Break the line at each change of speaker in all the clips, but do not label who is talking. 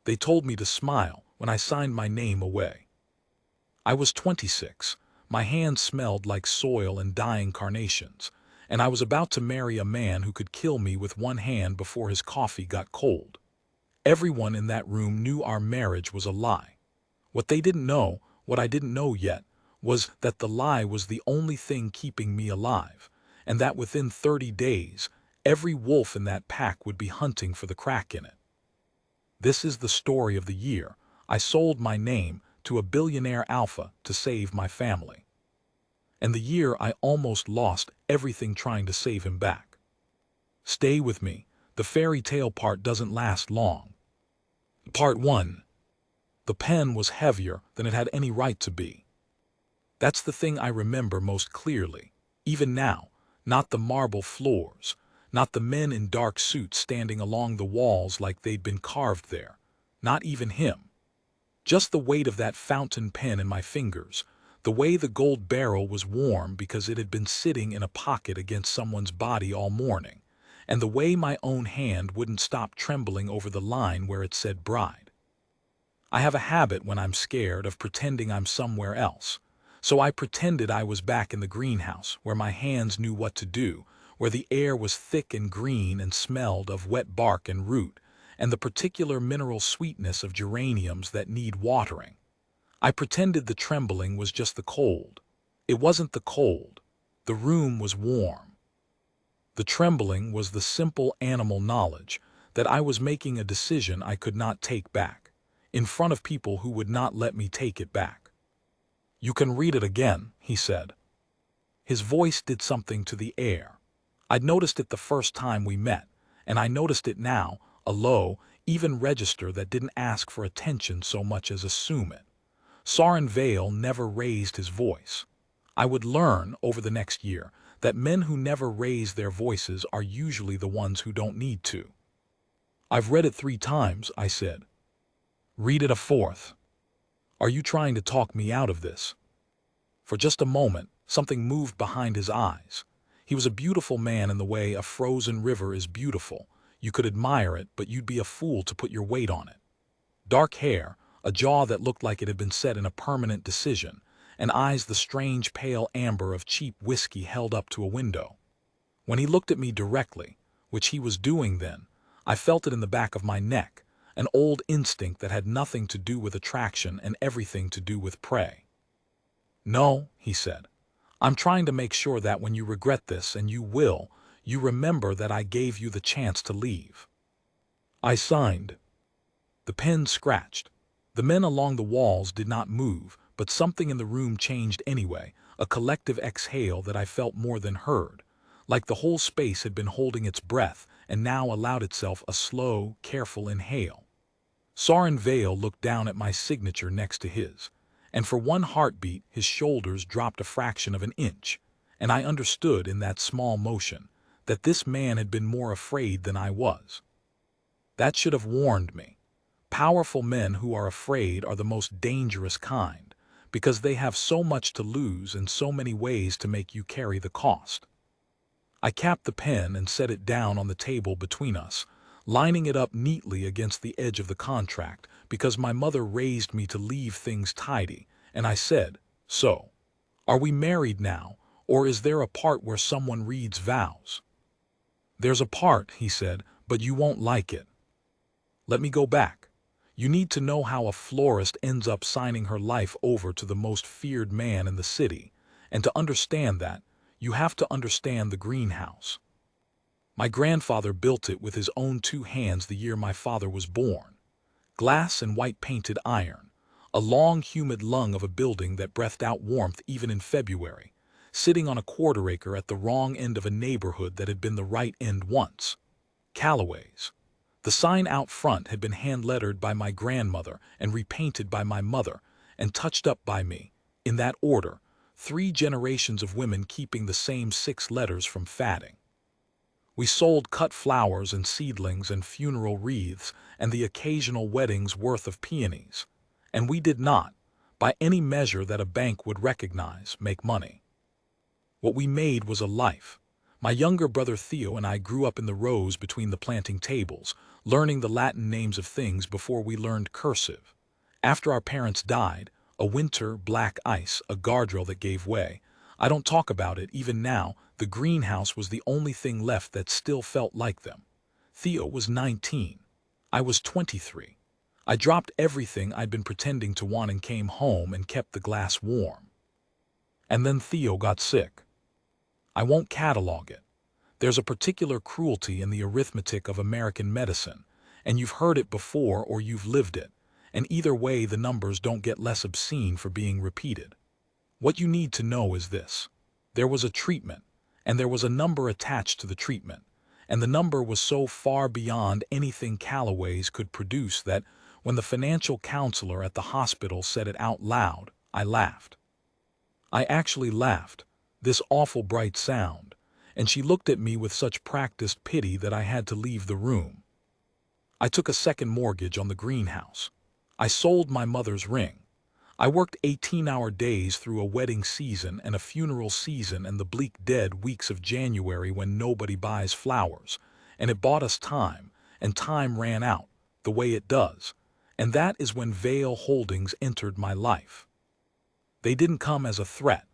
They told me to smile when I signed my name away. I was 26. My hands smelled like soil and dying carnations, and I was about to marry a man who could kill me with one hand before his coffee got cold. Everyone in that room knew our marriage was a lie. What they didn't know, what I didn't know yet, was that the lie was the only thing keeping me alive, and that within 30 days, every wolf in that pack would be hunting for the crack in it. This is the story of the year I sold my name to a billionaire alpha to save my family. And the year I almost lost everything trying to save him back. Stay with me, the fairy tale part doesn't last long. Part 1. The pen was heavier than it had any right to be. That's the thing I remember most clearly, even now, not the marble floors, not the men in dark suits standing along the walls like they'd been carved there, not even him. Just the weight of that fountain pen in my fingers, the way the gold barrel was warm because it had been sitting in a pocket against someone's body all morning, and the way my own hand wouldn't stop trembling over the line where it said bride. I have a habit when I'm scared of pretending I'm somewhere else, so I pretended I was back in the greenhouse where my hands knew what to do, where the air was thick and green and smelled of wet bark and root, and the particular mineral sweetness of geraniums that need watering. I pretended the trembling was just the cold. It wasn't the cold. The room was warm. The trembling was the simple animal knowledge that I was making a decision I could not take back, in front of people who would not let me take it back. "You can read it again," he said. His voice did something to the air. I'd noticed it the first time we met, and I noticed it now, a low, even register that didn't ask for attention so much as assume it. Soren Vale never raised his voice. I would learn, over the next year, that men who never raise their voices are usually the ones who don't need to. "I've read it 3 times, I said. "Read it a 4th. Are you trying to talk me out of this?" For just a moment, something moved behind his eyes. He was a beautiful man in the way a frozen river is beautiful. You could admire it, but you'd be a fool to put your weight on it. Dark hair, a jaw that looked like it had been set in a permanent decision, and eyes the strange pale amber of cheap whiskey held up to a window. When he looked at me directly, which he was doing then, I felt it in the back of my neck, an old instinct that had nothing to do with attraction and everything to do with prey. "No," he said. "I'm trying to make sure that when you regret this, and you will, you remember that I gave you the chance to leave." I signed. The pen scratched. The men along the walls did not move, but something in the room changed anyway, a collective exhale that I felt more than heard, like the whole space had been holding its breath and now allowed itself a slow, careful inhale. Soren Vale looked down at my signature next to his, and for one heartbeat his shoulders dropped a fraction of an inch, and I understood in that small motion that this man had been more afraid than I was. That should have warned me. Powerful men who are afraid are the most dangerous kind, because they have so much to lose and so many ways to make you carry the cost. I capped the pen and set it down on the table between us, lining it up neatly against the edge of the contract, because my mother raised me to leave things tidy, and I said, "So, are we married now, or is there a part where someone reads vows?" "There's a part," he said, "but you won't like it. Let me go back. You need to know how a florist ends up signing her life over to the most feared man in the city, and to understand that, you have to understand the greenhouse. My grandfather built it with his own 2 hands the year my father was born. Glass and white-painted iron, a long, humid lung of a building that breathed out warmth even in February, sitting on a quarter-acre at the wrong end of a neighborhood that had been the right end once. Callaway's. The sign out front had been hand-lettered by my grandmother and repainted by my mother and touched up by me, in that order, 3 generations of women keeping the same 6 letters from fading. We sold cut flowers and seedlings and funeral wreaths and the occasional wedding's worth of peonies, and we did not, by any measure that a bank would recognize, make money. What we made was a life. My younger brother Theo and I grew up in the rows between the planting tables, learning the Latin names of things before we learned cursive. After our parents died, a winter, black ice, a guardrail that gave way. I don't talk about it, even now, the greenhouse was the only thing left that still felt like them. Theo was 19. I was 23. I dropped everything I'd been pretending to want and came home and kept the glass warm. And then Theo got sick. I won't catalog it. There's a particular cruelty in the arithmetic of American medicine, and you've heard it before or you've lived it, and either way the numbers don't get less obscene for being repeated. What you need to know is this. There was a treatment, and there was a number attached to the treatment, and the number was so far beyond anything Callaway's could produce that when the financial counselor at the hospital said it out loud, I laughed. I actually laughed, this awful bright sound, and she looked at me with such practiced pity that I had to leave the room. I took a second mortgage on the greenhouse. I sold my mother's ring. I worked 18-hour days through a wedding season and a funeral season and the bleak dead weeks of January when nobody buys flowers, and it bought us time, and time ran out, the way it does, and that is when Vail Holdings entered my life. They didn't come as a threat.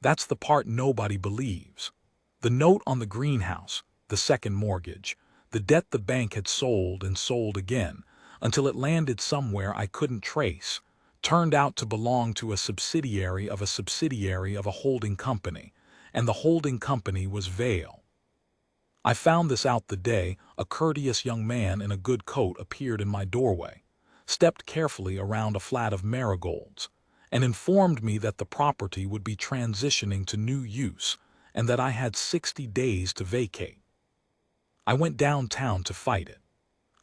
That's the part nobody believes. The note on the greenhouse, the second mortgage, the debt the bank had sold and sold again, until it landed somewhere I couldn't trace, turned out to belong to a subsidiary of a holding company, and the holding company was Vail. I found this out the day a courteous young man in a good coat appeared in my doorway, stepped carefully around a flat of marigolds, and informed me that the property would be transitioning to new use and that I had 60 days to vacate. I went downtown to fight it.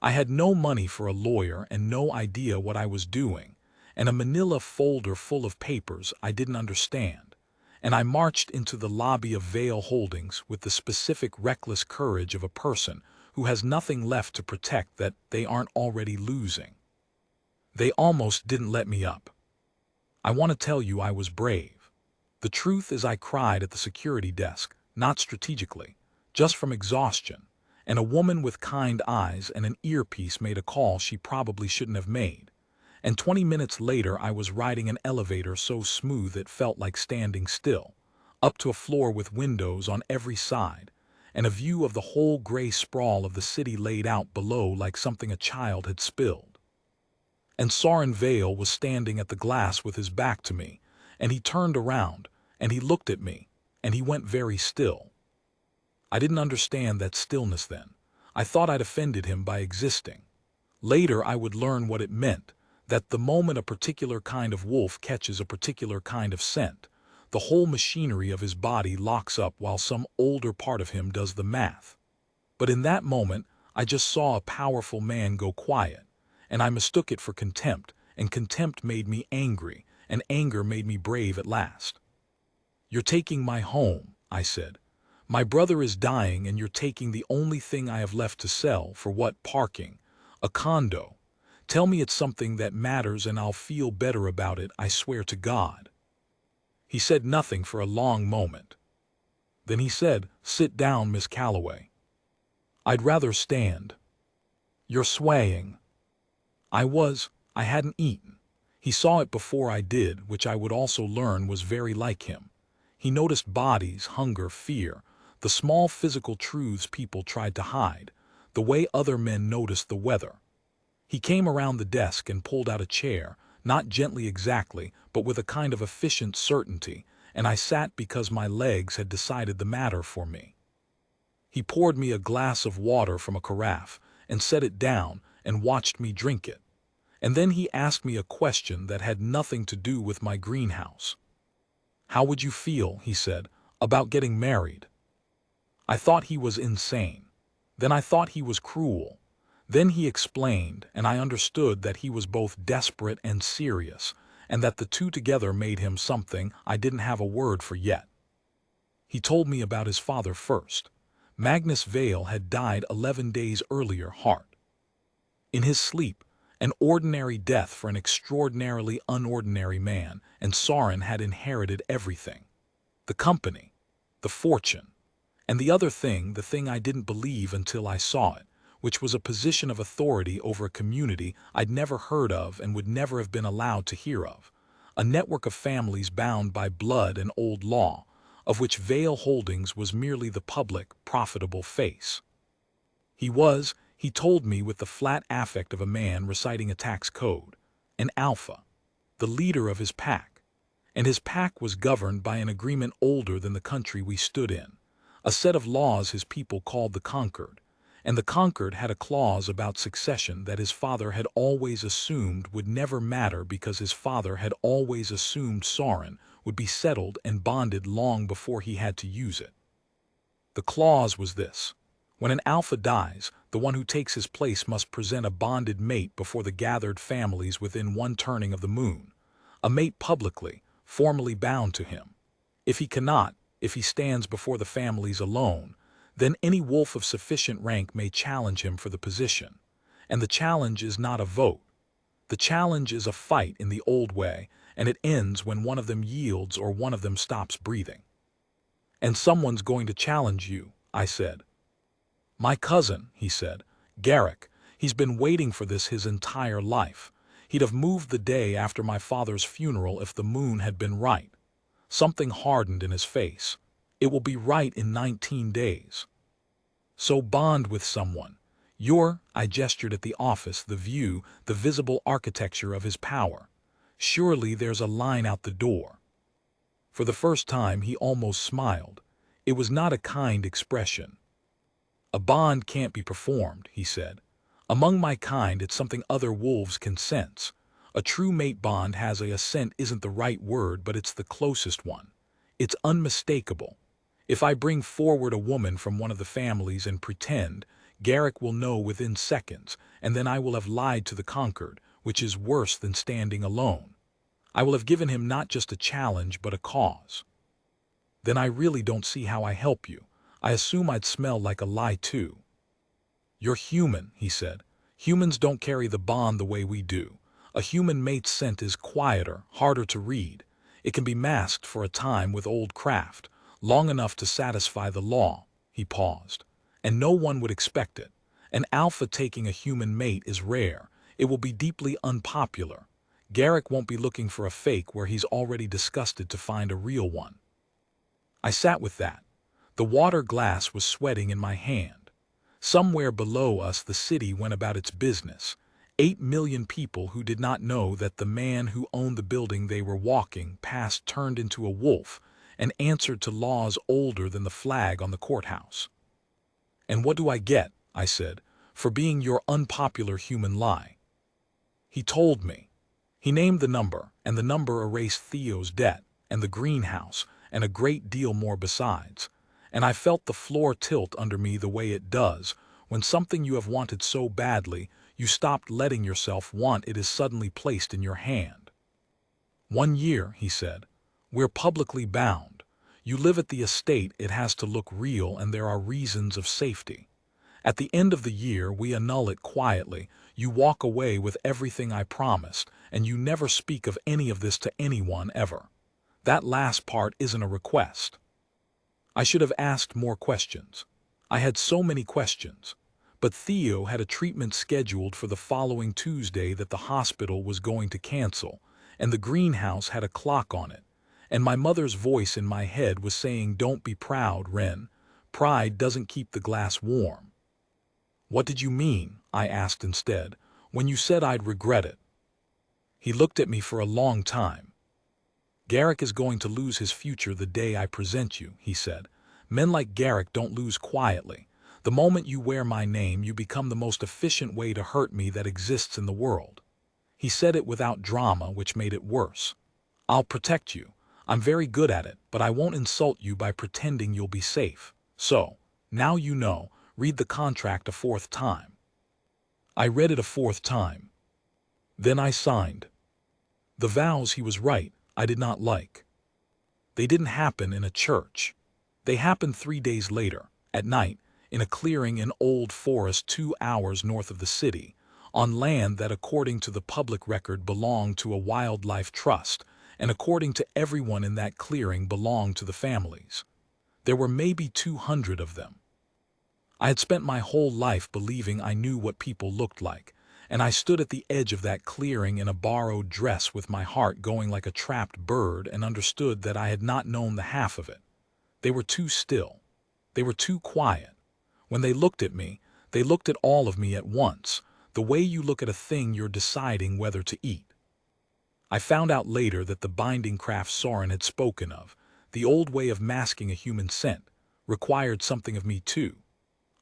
I had no money for a lawyer and no idea what I was doing, and a manila folder full of papers I didn't understand, and I marched into the lobby of Vail Holdings with the specific reckless courage of a person who has nothing left to protect that they aren't already losing. They almost didn't let me up. I want to tell you I was brave. The truth is I cried at the security desk, not strategically, just from exhaustion, and a woman with kind eyes and an earpiece made a call she probably shouldn't have made. And 20 minutes later I was riding an elevator so smooth it felt like standing still, up to a floor with windows on every side, and a view of the whole gray sprawl of the city laid out below like something a child had spilled. And Soren Vail was standing at the glass with his back to me, and he turned around, and he looked at me, and he went very still. I didn't understand that stillness then. I thought I'd offended him by existing. Later I would learn what it meant, that the moment a particular kind of wolf catches a particular kind of scent, the whole machinery of his body locks up while some older part of him does the math. But in that moment, I just saw a powerful man go quiet, and I mistook it for contempt, and contempt made me angry, and anger made me brave at last. "You're taking my home," I said. "My brother is dying and you're taking the only thing I have left to sell for what, parking? A condo. Tell me it's something that matters and I'll feel better about it, I swear to God." He said nothing for a long moment. Then he said, "Sit down, Miss Callaway." "I'd rather stand." "You're swaying." I hadn't eaten. He saw it before I did, which I would also learn was very like him. He noticed bodies, hunger, fear, the small physical truths people tried to hide, the way other men noticed the weather. He came around the desk and pulled out a chair, not gently exactly, but with a kind of efficient certainty, and I sat because my legs had decided the matter for me. He poured me a glass of water from a carafe and set it down and watched me drink it. And then he asked me a question that had nothing to do with my greenhouse. "How would you feel," he said, "about getting married?" I thought he was insane. Then I thought he was cruel. Then he explained, and I understood that he was both desperate and serious, and that the two together made him something I didn't have a word for yet. He told me about his father first. Magnus Vail had died 11 days earlier, heart. In his sleep, an ordinary death for an extraordinarily unordinary man, and Soren had inherited everything. The company, the fortune, And the other thing, the thing I didn't believe until I saw it, which was a position of authority over a community I'd never heard of and would never have been allowed to hear of. A network of families bound by blood and old law, of which Vale Holdings was merely the public, profitable face. He told me with the flat affect of a man reciting a tax code, an alpha, the leader of his pack. And his pack was governed by an agreement older than the country we stood in, a set of laws his people called the Concord, and the Concord had a clause about succession that his father had always assumed would never matter because his father had always assumed Soren would be settled and bonded long before he had to use it. The clause was this: when an alpha dies, the one who takes his place must present a bonded mate before the gathered families within one turning of the moon, a mate publicly, formally bound to him. If he cannot, if he stands before the families alone, then any wolf of sufficient rank may challenge him for the position. And the challenge is not a vote. The challenge is a fight in the old way, and it ends when one of them yields or one of them stops breathing. And someone's going to challenge you, I said. My cousin, he said, Garrick. He's been waiting for this his entire life. He'd have moved the day after my father's funeral if the moon had been right. Something hardened in his face. It will be right in 19 days. So bond with someone. I gestured at the office, the view, the visible architecture of his power. Surely there's a line out the door. For the first time he almost smiled. It was not a kind expression. A bond can't be performed, he said. Among my kind it's something other wolves can sense. A true mate bond has a scent isn't the right word, but it's the closest one. It's unmistakable. If I bring forward a woman from one of the families and pretend, Garrick will know within seconds, and then I will have lied to the Concord, which is worse than standing alone. I will have given him not just a challenge, but a cause. Then I really don't see how I help you. I assume I'd smell like a lie too. You're human, he said. Humans don't carry the bond the way we do. A human mate's scent is quieter, harder to read. It can be masked for a time with old craft, long enough to satisfy the law. He paused. And no one would expect it. An alpha taking a human mate is rare. It will be deeply unpopular. Garrick won't be looking for a fake where he's already disgusted to find a real one. I sat with that. The water glass was sweating in my hand. Somewhere below us the city went about its business. 8 million people who did not know that the man who owned the building they were walking past turned into a wolf and answered to laws older than the flag on the courthouse. And what do I get, I said, for being your unpopular human lie? He told me. He named the number, and the number erased Theo's debt, and the greenhouse, and a great deal more besides. And I felt the floor tilt under me the way it does when something you have wanted so badly you stopped letting yourself want it is suddenly placed in your hand. 1 year, he said. We're publicly bound. You live at the estate, it has to look real, and there are reasons of safety. At the end of the year we annul it quietly. You walk away with everything I promised, and you never speak of any of this to anyone ever. That last part isn't a request. I should have asked more questions. I had so many questions. But Theo had a treatment scheduled for the following Tuesday that the hospital was going to cancel, and the greenhouse had a clock on it. And my mother's voice in my head was saying, "Don't be proud, Wren. Pride doesn't keep the glass warm." "What did you mean," I asked instead, "when you said I'd regret it?" He looked at me for a long time. "Garrick is going to lose his future the day I present you," he said. "Men like Garrick don't lose quietly. The moment you wear my name, you become the most efficient way to hurt me that exists in the world." He said it without drama, which made it worse. "I'll protect you. I'm very good at it, but I won't insult you by pretending you'll be safe. So, now you know, read the contract a 4th time." I read it a 4th time. Then I signed. The vows, he was right, I did not like. They didn't happen in a church. They happened 3 days later, at night, in a clearing in old forest 2 hours north of the city, on land that according to the public record belonged to a wildlife trust, and according to everyone in that clearing belonged to the families. There were maybe 200 of them. I had spent my whole life believing I knew what people looked like, and I stood at the edge of that clearing in a borrowed dress with my heart going like a trapped bird and understood that I had not known the half of it. They were too still. They were too quiet. When they looked at me, they looked at all of me at once, the way you look at a thing you're deciding whether to eat. I found out later that the binding craft Soren had spoken of, the old way of masking a human scent, required something of me too.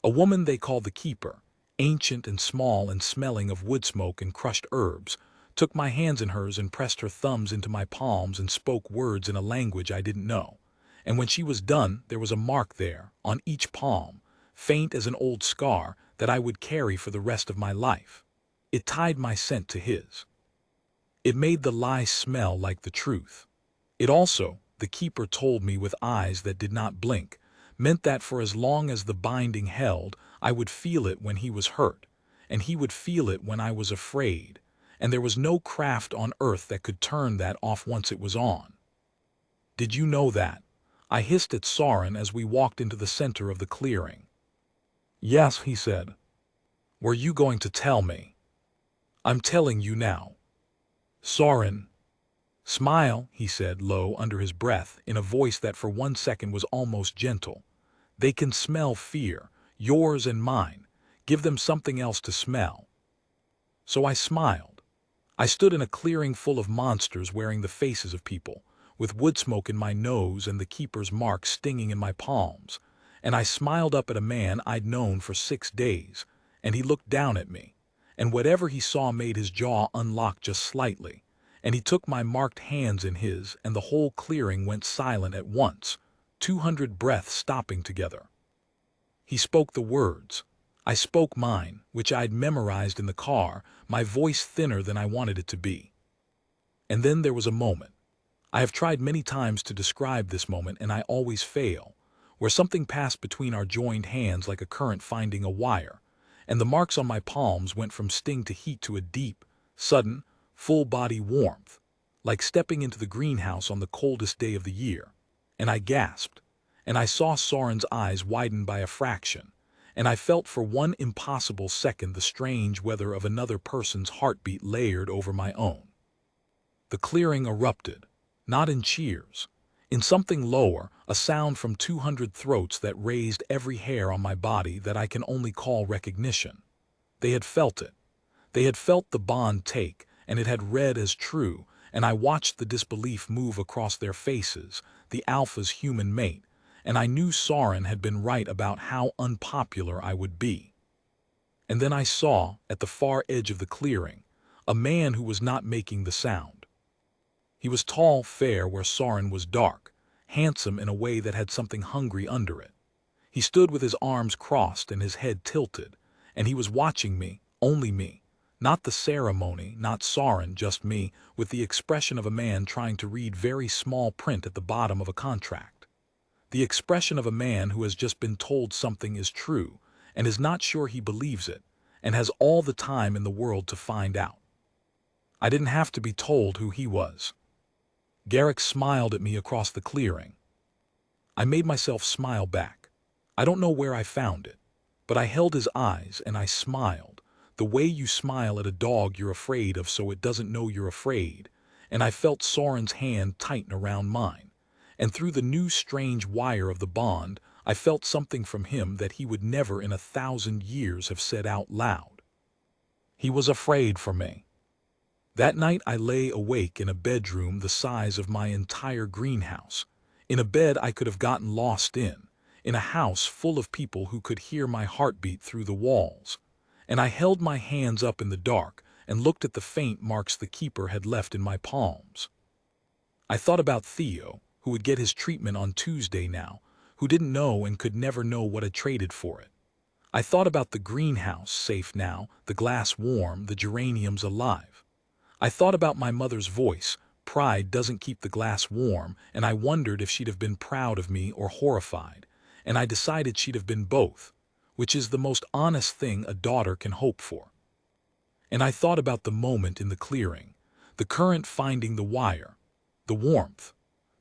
A woman they called the keeper, ancient and small and smelling of wood smoke and crushed herbs, took my hands in hers and pressed her thumbs into my palms and spoke words in a language I didn't know. And when she was done, there was a mark there, on each palm, faint as an old scar, that I would carry for the rest of my life. It tied my scent to his. It made the lie smell like the truth. It also, the keeper told me with eyes that did not blink, meant that for as long as the binding held, I would feel it when he was hurt, and he would feel it when I was afraid, and there was no craft on earth that could turn that off once it was on. Did you know that? I hissed at Soren as we walked into the center of the clearing. Yes, he said. Were you going to tell me? I'm telling you now. Soren. Smile, he said low under his breath in a voice that for 1 second was almost gentle. They can smell fear, yours and mine. Give them something else to smell. So I smiled. I stood in a clearing full of monsters wearing the faces of people, with wood smoke in my nose and the keeper's mark stinging in my palms, and I smiled up at a man I'd known for 6 days, and he looked down at me, and whatever he saw made his jaw unlock just slightly, and he took my marked hands in his, and the whole clearing went silent at once, 200 breaths stopping together. He spoke the words. I spoke mine, which I'd memorized in the car, my voice thinner than I wanted it to be. And then there was a moment. I have tried many times to describe this moment, and I always fail, where something passed between our joined hands like a current finding a wire, and the marks on my palms went from sting to heat to a deep, sudden, full-body warmth, like stepping into the greenhouse on the coldest day of the year. And I gasped, and I saw Soren's eyes widen by a fraction, and I felt for one impossible second the strange weather of another person's heartbeat layered over my own. The clearing erupted, not in cheers, in something lower, a sound from 200 throats that raised every hair on my body that I can only call recognition. They had felt it. They had felt the bond take, and it had read as true, and I watched the disbelief move across their faces, the alpha's human mate, and I knew Soren had been right about how unpopular I would be. And then I saw, at the far edge of the clearing, a man who was not making the sound. He was tall, fair where Soren was dark, handsome in a way that had something hungry under it. He stood with his arms crossed and his head tilted, and he was watching me, only me, not the ceremony, not Soren, just me, with the expression of a man trying to read very small print at the bottom of a contract. The expression of a man who has just been told something is true and is not sure he believes it, and has all the time in the world to find out. I didn't have to be told who he was. Garrick smiled at me across the clearing. I made myself smile back. I don't know where I found it, but I held his eyes and I smiled, the way you smile at a dog you're afraid of so it doesn't know you're afraid, and I felt Soren's hand tighten around mine, and through the new strange wire of the bond, I felt something from him that he would never in 1,000 years have said out loud. He was afraid for me. That night I lay awake in a bedroom the size of my entire greenhouse, in a bed I could have gotten lost in a house full of people who could hear my heartbeat through the walls, and I held my hands up in the dark and looked at the faint marks the keeper had left in my palms. I thought about Theo, who would get his treatment on Tuesday now, who didn't know and could never know what had traded for it. I thought about the greenhouse safe now, the glass warm, the geraniums alive. I thought about my mother's voice. Pride doesn't keep the glass warm, and I wondered if she'd have been proud of me or horrified, and I decided she'd have been both, which is the most honest thing a daughter can hope for. And I thought about the moment in the clearing, the current finding the wire, the warmth,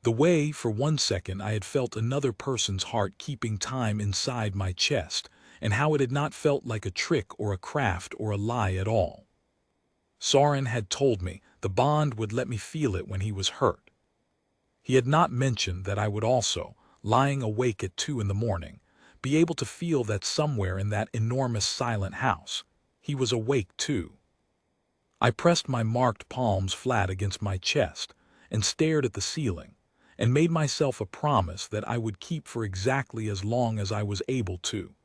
The way, for 1 second, I had felt another person's heart keeping time inside my chest, and how it had not felt like a trick or a craft or a lie at all. Soren had told me the bond would let me feel it when he was hurt. He had not mentioned that I would also, lying awake at 2 in the morning, be able to feel that somewhere in that enormous silent house, he was awake too. I pressed my marked palms flat against my chest and stared at the ceiling, and made myself a promise that I would keep for exactly as long as I was able to.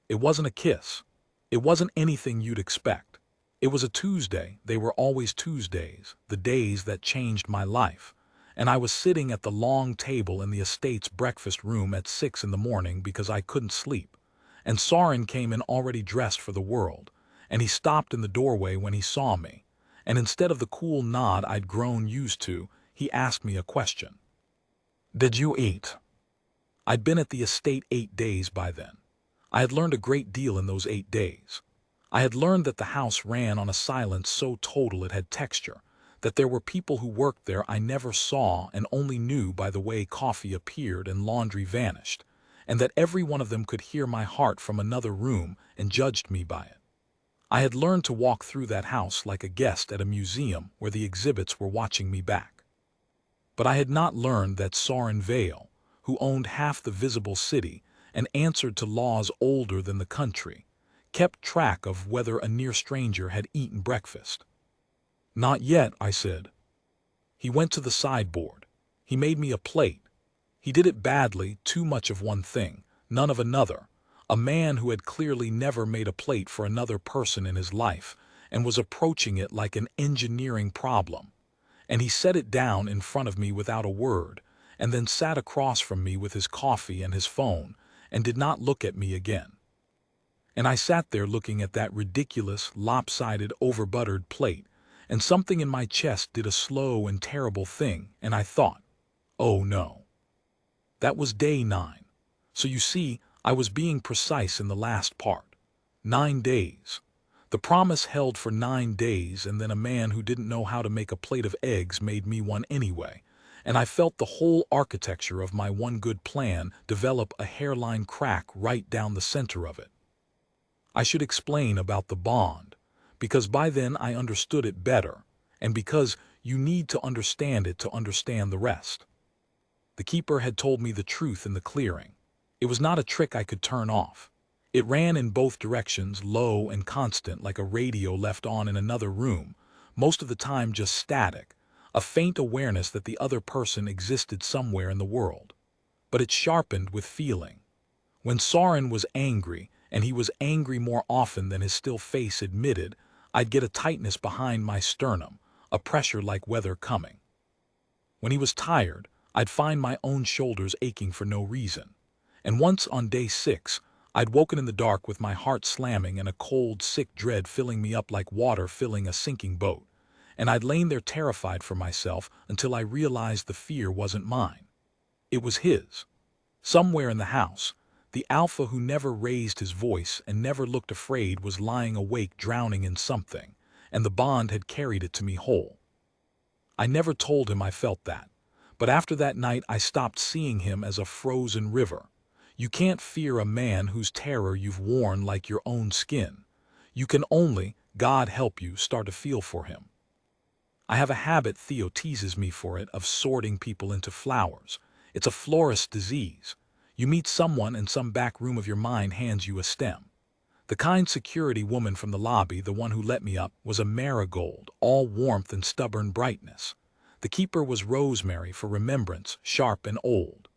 It wasn't a kiss. It wasn't anything you'd expect. It was a Tuesday. They were always Tuesdays, the days that changed my life. And I was sitting at the long table in the estate's breakfast room at 6 in the morning because I couldn't sleep. And Soren came in already dressed for the world, and he stopped in the doorway when he saw me. And instead of the cool nod I'd grown used to, he asked me a question. "Did you eat?" I'd been at the estate 8 days by then. I had learned a great deal in those 8 days. I had learned that the house ran on a silence so total it had texture, that there were people who worked there I never saw and only knew by the way coffee appeared and laundry vanished, and that every one of them could hear my heart from another room and judged me by it. I had learned to walk through that house like a guest at a museum where the exhibits were watching me back. But I had not learned that Soren Vale, who owned half the visible city and answered to laws older than the country, kept track of whether a near stranger had eaten breakfast. "Not yet," I said. He went to the sideboard. He made me a plate. He did it badly, too much of one thing, none of another, a man who had clearly never made a plate for another person in his life and was approaching it like an engineering problem. And he set it down in front of me without a word, and then sat across from me with his coffee and his phone, and did not look at me again. And I sat there looking at that ridiculous, lopsided, overbuttered plate, and something in my chest did a slow and terrible thing, and I thought, oh no. That was day 9. So you see, I was being precise in the last part. 9 days. The promise held for 9 days, and then a man who didn't know how to make a plate of eggs made me one anyway, and I felt the whole architecture of my one good plan develop a hairline crack right down the center of it. I should explain about the bond, because by then I understood it better, and because you need to understand it to understand the rest. The keeper had told me the truth in the clearing. It was not a trick I could turn off. It ran in both directions, low and constant, like a radio left on in another room, most of the time just static, a faint awareness that the other person existed somewhere in the world. But it sharpened with feeling. When Soren was angry, and he was angry more often than his still face admitted, I'd get a tightness behind my sternum, a pressure like weather coming. When he was tired, I'd find my own shoulders aching for no reason. And once on day 6, I'd woken in the dark with my heart slamming and a cold, sick dread filling me up like water filling a sinking boat. And I'd lain there terrified for myself until I realized the fear wasn't mine. It was his. Somewhere in the house, the alpha who never raised his voice and never looked afraid was lying awake drowning in something, and the bond had carried it to me whole. I never told him I felt that, but after that night I stopped seeing him as a frozen river. You can't fear a man whose terror you've worn like your own skin. You can only, God help you, start to feel for him. I have a habit, Theo teases me for it, of sorting people into flowers. It's a florist's disease. You meet someone and some back room of your mind hands you a stem. The kind security woman from the lobby, the one who let me up, was a marigold, all warmth and stubborn brightness. The keeper was rosemary for remembrance, sharp and old.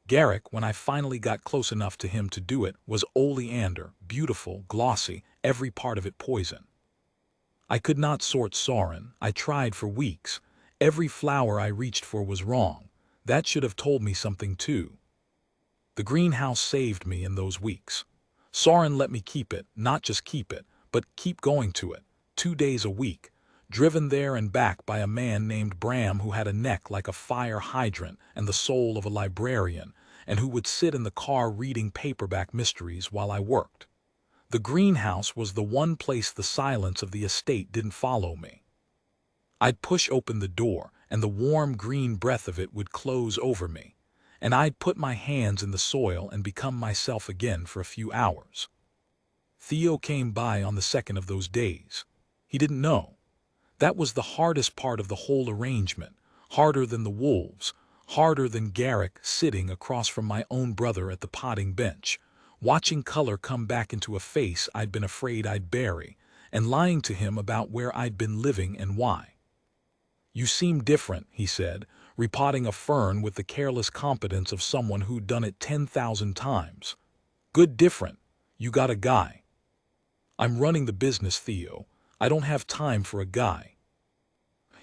Garrick, when I finally got close enough to him to do it, was oleander, beautiful, glossy, every part of it poison. I could not sort Soren. I tried for weeks. Every flower I reached for was wrong. That should have told me something too. The greenhouse saved me in those weeks. Soren let me keep it, not just keep it, but keep going to it, 2 days a week, driven there and back by a man named Bram who had a neck like a fire hydrant and the soul of a librarian, and who would sit in the car reading paperback mysteries while I worked. The greenhouse was the one place the silence of the estate didn't follow me. I'd push open the door, and the warm green breath of it would close over me, and I'd put my hands in the soil and become myself again for a few hours. Theo came by on the second of those days. He didn't know. That was the hardest part of the whole arrangement, harder than the wolves, harder than Garrick sitting across from my own brother at the potting bench, watching color come back into a face I'd been afraid I'd bury, and lying to him about where I'd been living and why. "You seem different," he said, repotting a fern with the careless competence of someone who'd done it 10,000 times. "Good different. You got a guy." "I'm running the business, Theo. I don't have time for a guy."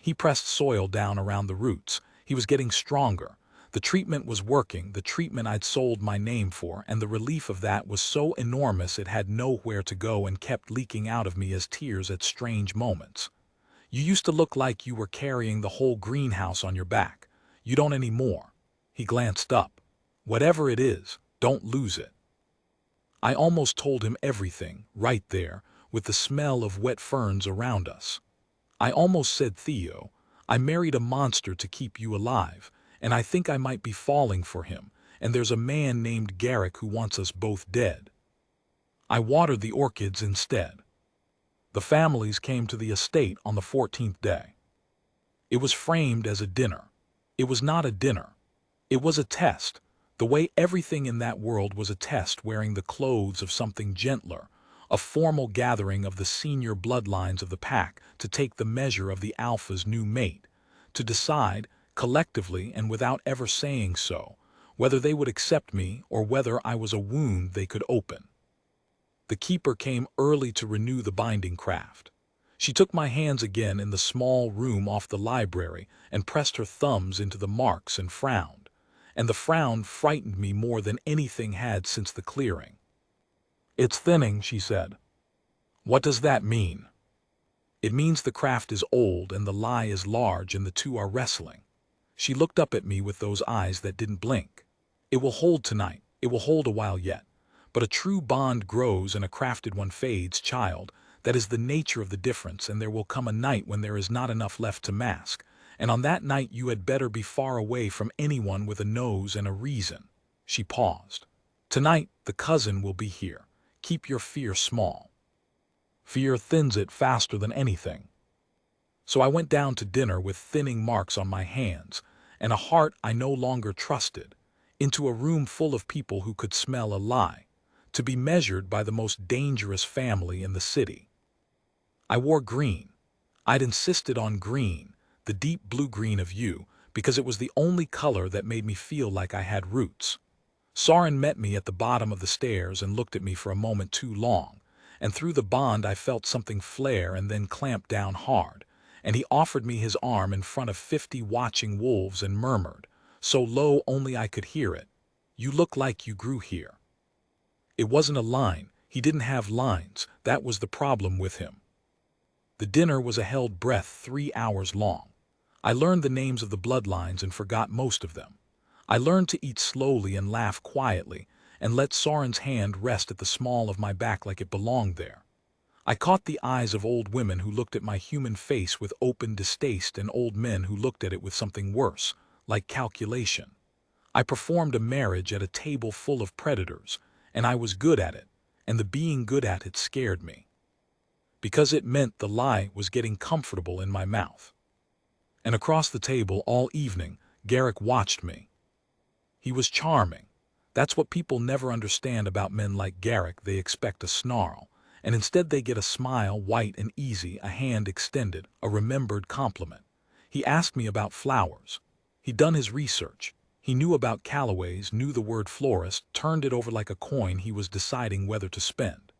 He pressed soil down around the roots. He was getting stronger. The treatment was working, the treatment I'd sold my name for, and the relief of that was so enormous it had nowhere to go and kept leaking out of me as tears at strange moments. "You used to look like you were carrying the whole greenhouse on your back. You don't anymore." He glanced up. "Whatever it is, don't lose it." I almost told him everything, right there, with the smell of wet ferns around us. I almost said, "Theo, I married a monster to keep you alive, and I think I might be falling for him, and there's a man named Garrick who wants us both dead." I watered the orchids instead. The families came to the estate on the 14th day. It was framed as a dinner. It was not a dinner. It was a test, the way everything in that world was a test, wearing the clothes of something gentler, a formal gathering of the senior bloodlines of the pack to take the measure of the alpha's new mate, to decide, collectively and without ever saying so, whether they would accept me or whether I was a wound they could open. The keeper came early to renew the binding craft. She took my hands again in the small room off the library and pressed her thumbs into the marks and frowned, and the frown frightened me more than anything had since the clearing. "It's thinning," she said. "What does that mean?" "It means the craft is old and the lie is large and the two are wrestling." She looked up at me with those eyes that didn't blink. "It will hold tonight. It will hold a while yet. But a true bond grows and a crafted one fades, child. That is the nature of the difference, and there will come a night when there is not enough left to mask, and on that night you had better be far away from anyone with a nose and a reason." She paused. "Tonight the cousin will be here. Keep your fear small. Fear thins it faster than anything." So I went down to dinner with thinning marks on my hands, and a heart I no longer trusted, into a room full of people who could smell a lie, to be measured by the most dangerous family in the city. I wore green. I'd insisted on green, the deep blue-green of you, because it was the only color that made me feel like I had roots. Soren met me at the bottom of the stairs and looked at me for a moment too long, and through the bond I felt something flare and then clamp down hard, and he offered me his arm in front of 50 watching wolves and murmured, so low only I could hear it, "You look like you grew here." It wasn't a line. He didn't have lines. That was the problem with him. The dinner was a held breath 3 hours long. I learned the names of the bloodlines and forgot most of them. I learned to eat slowly and laugh quietly, and let Soren's hand rest at the small of my back like it belonged there. I caught the eyes of old women who looked at my human face with open distaste and old men who looked at it with something worse, like calculation. I performed a marriage at a table full of predators, and I was good at it, and the being good at it scared me, because it meant the lie was getting comfortable in my mouth. And across the table all evening, Garrick watched me. He was charming. That's what people never understand about men like Garrick. They expect a snarl, and instead they get a smile, white and easy, a hand extended, a remembered compliment. He asked me about flowers. He'd done his research. He knew about Callaway's, knew the word florist, turned it over like a coin he was deciding whether to spend.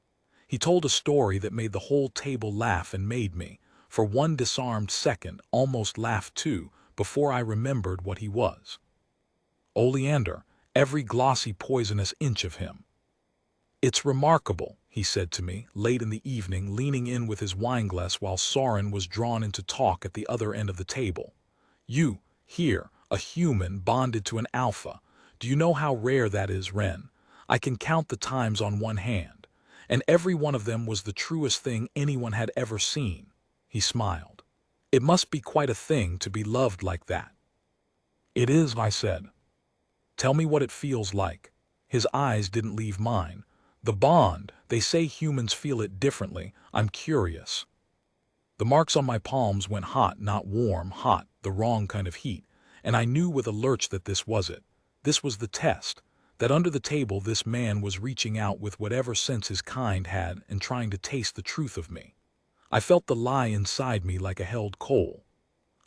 He told a story that made the whole table laugh and made me, for one disarmed second, almost laugh too, before I remembered what he was. Oleander, every glossy poisonous inch of him. "It's remarkable," he said to me, late in the evening, leaning in with his wineglass while Soren was drawn into talk at the other end of the table. "You, here, a human bonded to an alpha. Do you know how rare that is, Ren? I can count the times on one hand, and every one of them was the truest thing anyone had ever seen." He smiled. It must be quite a thing to be loved like that. It is, I said. Tell me what it feels like. His eyes didn't leave mine. The bond, they say humans feel it differently. I'm curious. The marks on my palms went hot, not warm, hot, the wrong kind of heat, and I knew with a lurch that this was it. This was the test, that under the table this man was reaching out with whatever sense his kind had and trying to taste the truth of me. I felt the lie inside me like a held coal.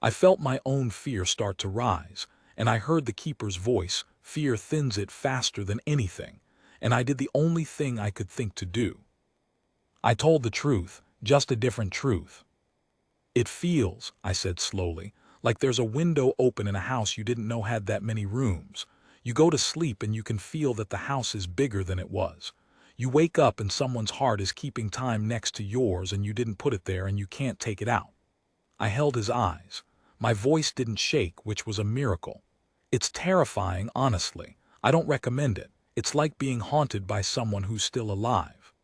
I felt my own fear start to rise, and I heard the keeper's voice. Fear thins it faster than anything, and I did the only thing I could think to do. I told the truth, just a different truth. It feels, I said slowly, like there's a window open in a house you didn't know had that many rooms. You go to sleep and you can feel that the house is bigger than it was. You wake up and someone's heart is keeping time next to yours and you didn't put it there and you can't take it out. I held his eyes. My voice didn't shake, which was a miracle. It's terrifying, honestly. I don't recommend it. It's like being haunted by someone who's still alive.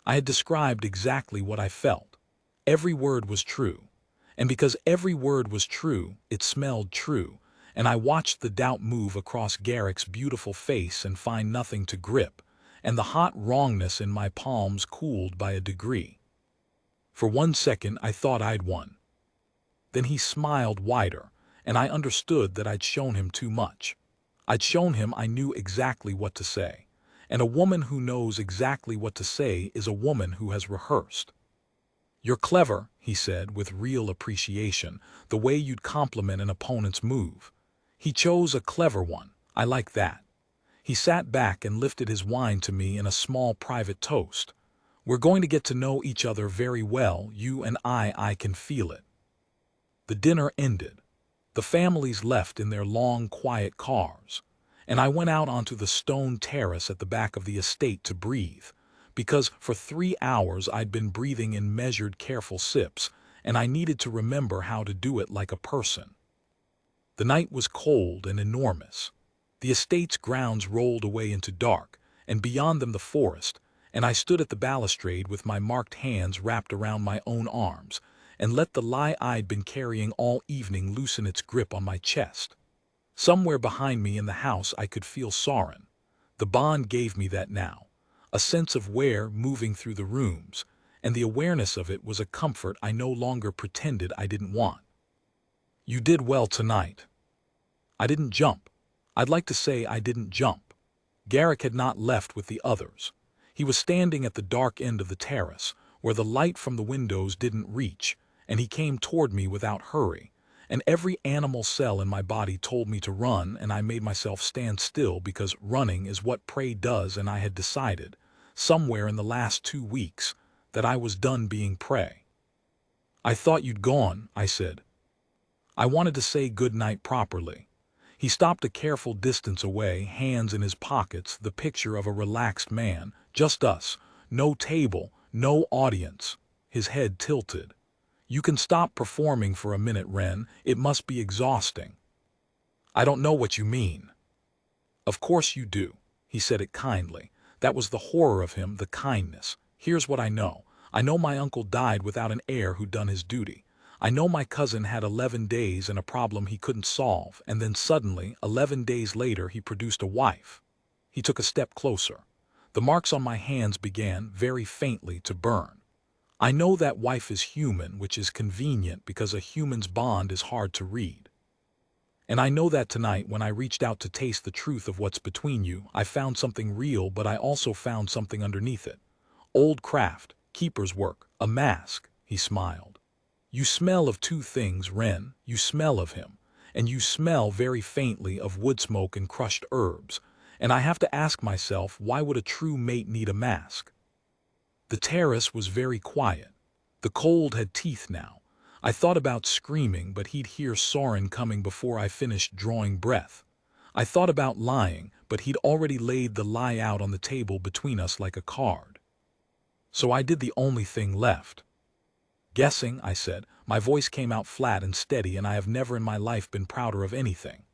I had described exactly what I felt. Every word was true. And because every word was true, it smelled true. And I watched the doubt move across Garrick's beautiful face and find nothing to grip, and the hot wrongness in my palms cooled by a degree. For 1 second, I thought I'd won. Then he smiled wider, and I understood that I'd shown him too much. I'd shown him I knew exactly what to say. And a woman who knows exactly what to say is a woman who has rehearsed. You're clever, he said with real appreciation, the way you'd compliment an opponent's move. He chose a clever one. I like that. He sat back and lifted his wine to me in a small private toast. We're going to get to know each other very well, you and I can feel it. The dinner ended. The families left in their long, quiet cars, and I went out onto the stone terrace at the back of the estate to breathe, because for 3 hours I'd been breathing in measured, careful sips, and I needed to remember how to do it like a person. The night was cold and enormous. The estate's grounds rolled away into dark, and beyond them the forest, and I stood at the balustrade with my marked hands wrapped around my own arms, and let the lie I'd been carrying all evening loosen its grip on my chest. Somewhere behind me in the house I could feel Soren. The bond gave me that now, a sense of where moving through the rooms, and the awareness of it was a comfort I no longer pretended I didn't want. You did well tonight. I didn't jump. I'd like to say I didn't jump. Garrick had not left with the others. He was standing at the dark end of the terrace, where the light from the windows didn't reach, and he came toward me without hurry, and every animal cell in my body told me to run, and I made myself stand still because running is what prey does, and I had decided, somewhere in the last 2 weeks, that I was done being prey. I thought you'd gone, I said. I wanted to say good night properly. He stopped a careful distance away, hands in his pockets, the picture of a relaxed man, just us, no table, no audience, his head tilted. You can stop performing for a minute, Ren. It must be exhausting. I don't know what you mean. Of course you do. He said it kindly. That was the horror of him, the kindness. Here's what I know. I know my uncle died without an heir who'd done his duty. I know my cousin had 11 days and a problem he couldn't solve, and then suddenly, 11 days later, he produced a wife. He took a step closer. The marks on my hands began, very faintly, to burn. I know that wife is human, which is convenient because a human's bond is hard to read. And I know that tonight, when I reached out to taste the truth of what's between you, I found something real, but I also found something underneath it. Old craft, keeper's work, a mask, he smiled. You smell of 2 things, Ren. You smell of him, and you smell very faintly of wood smoke and crushed herbs, and I have to ask myself, why would a true mate need a mask? The terrace was very quiet. The cold had teeth now. I thought about screaming, but he'd hear Soren coming before I finished drawing breath. I thought about lying, but he'd already laid the lie out on the table between us like a card. So I did the only thing left. Guessing, I said. My voice came out flat and steady, and I have never in my life been prouder of anything.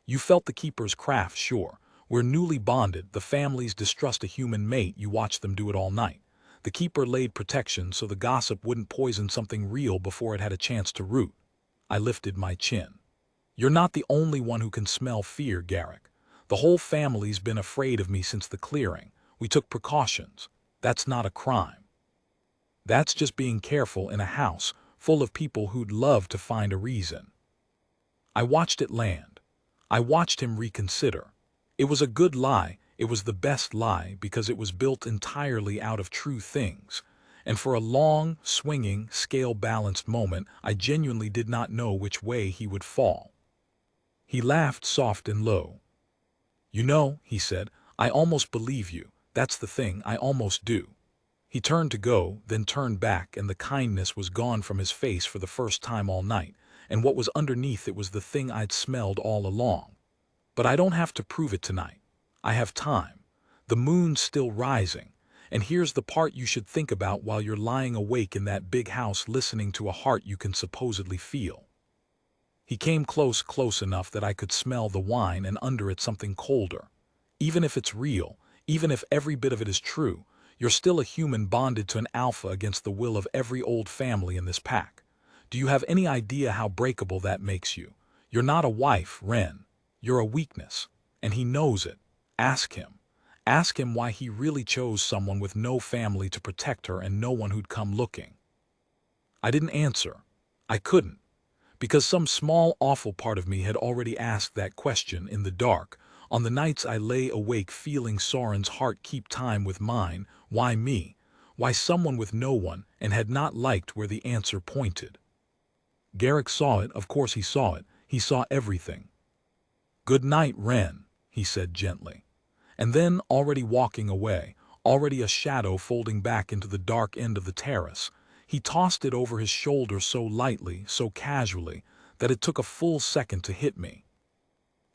You felt the keeper's craft, sure. We're newly bonded. The families distrust a human mate. You watch them do it all night. The keeper laid protection so the gossip wouldn't poison something real before it had a chance to root. I lifted my chin. You're not the only one who can smell fear, Garrick. The whole family's been afraid of me since the clearing. We took precautions. That's not a crime. That's just being careful in a house full of people who'd love to find a reason. I watched it land. I watched him reconsider. It was a good lie. It was the best lie because it was built entirely out of true things. And for a long, swinging, scale-balanced moment, I genuinely did not know which way he would fall. He laughed soft and low. You know, he said, I almost believe you. That's the thing, I almost do. He turned to go, then turned back, and the kindness was gone from his face for the first time all night, and what was underneath it was the thing I'd smelled all along. But I don't have to prove it tonight. I have time. The moon's still rising, and here's the part you should think about while you're lying awake in that big house listening to a heart you can supposedly feel. He came close enough that I could smell the wine and under it something colder. Even if it's real, even if every bit of it is true, you're still a human bonded to an alpha against the will of every old family in this pack. Do you have any idea how breakable that makes you? You're not a wife, Ren. You're a weakness, and he knows it. Ask him. Ask him why he really chose someone with no family to protect her and no one who'd come looking. I didn't answer. I couldn't. Because some small, awful part of me had already asked that question in the dark, on the nights I lay awake feeling Soren's heart keep time with mine. Why me? Why someone with no one, and had not liked where the answer pointed? Garrick saw it, of course he saw it. He saw everything. Good night, Ren, he said gently. And then, already walking away, already a shadow folding back into the dark end of the terrace, he tossed it over his shoulder so lightly, so casually, that it took a full second to hit me.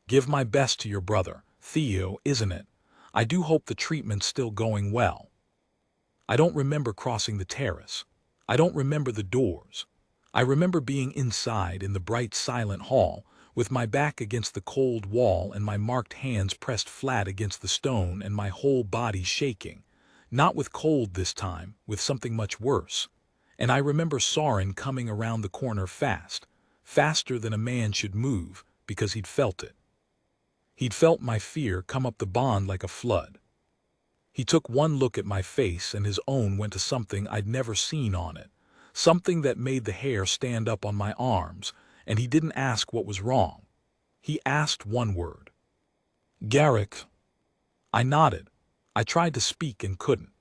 Give my best to your brother, Theo, isn't it? I do hope the treatment's still going well. I don't remember crossing the terrace. I don't remember the doors. I remember being inside in the bright, silent hall, with my back against the cold wall and my marked hands pressed flat against the stone and my whole body shaking. Not with cold this time, with something much worse. And I remember Soren coming around the corner fast, faster than a man should move, because he'd felt it. He'd felt my fear come up the bond like a flood. He took one look at my face and his own went to something I'd never seen on it, something that made the hair stand up on my arms, and he didn't ask what was wrong. He asked one word. Garrick. I nodded. I tried to speak and couldn't.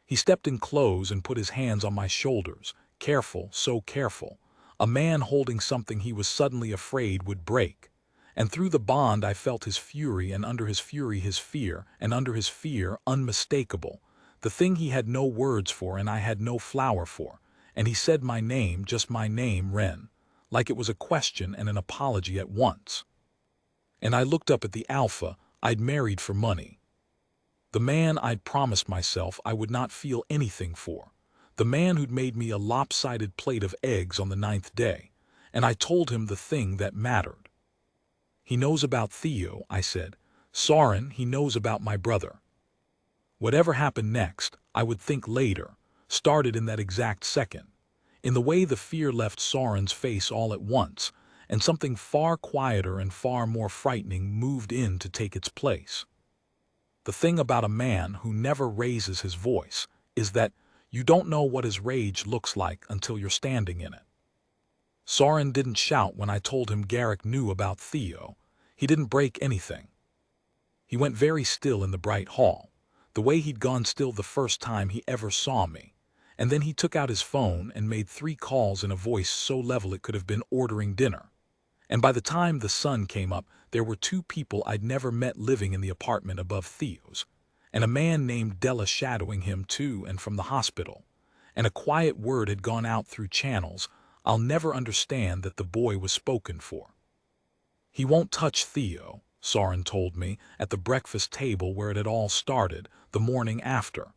He stepped in close and put his hands on my shoulders, careful, so careful, a man holding something he was suddenly afraid would break. And through the bond I felt his fury, and under his fury his fear, and under his fear unmistakable, the thing he had no words for and I had no flower for, and he said my name, just my name, Ren, like it was a question and an apology at once. And I looked up at the alpha I'd married for money. The man I'd promised myself I would not feel anything for. The man who'd made me a lopsided plate of eggs on the 9th day. And I told him the thing that mattered. He knows about Theo, I said. Soren, he knows about my brother. Whatever happened next, I would think later, started in that exact second. In the way the fear left Soren's face all at once, and something far quieter and far more frightening moved in to take its place. The thing about a man who never raises his voice is that you don't know what his rage looks like until you're standing in it. Soren didn't shout when I told him Garrick knew about Theo. He didn't break anything. He went very still in the bright hall, the way he'd gone still the first time he ever saw me, and then he took out his phone and made 3 calls in a voice so level it could have been ordering dinner. And by the time the sun came up, there were 2 people I'd never met living in the apartment above Theo's, and a man named Della shadowing him to and from the hospital, and a quiet word had gone out through channels I'll never understand that the boy was spoken for. He won't touch Theo, Soren told me at the breakfast table where it had all started, the morning after.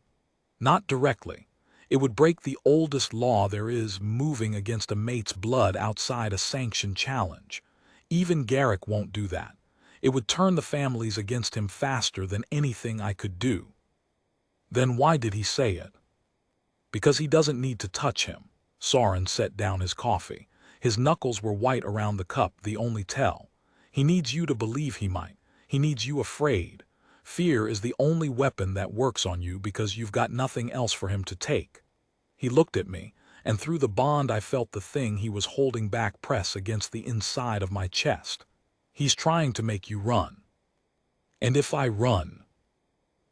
Not directly. It would break the oldest law there is, moving against a mate's blood outside a sanctioned challenge. Even Garrick won't do that. It would turn the families against him faster than anything I could do. Then why did he say it? Because he doesn't need to touch him. Soren set down his coffee. His knuckles were white around the cup, the only tell. He needs you to believe he might. He needs you afraid. Fear is the only weapon that works on you because you've got nothing else for him to take. He looked at me, and through the bond I felt the thing he was holding back press against the inside of my chest. He's trying to make you run. And if I run,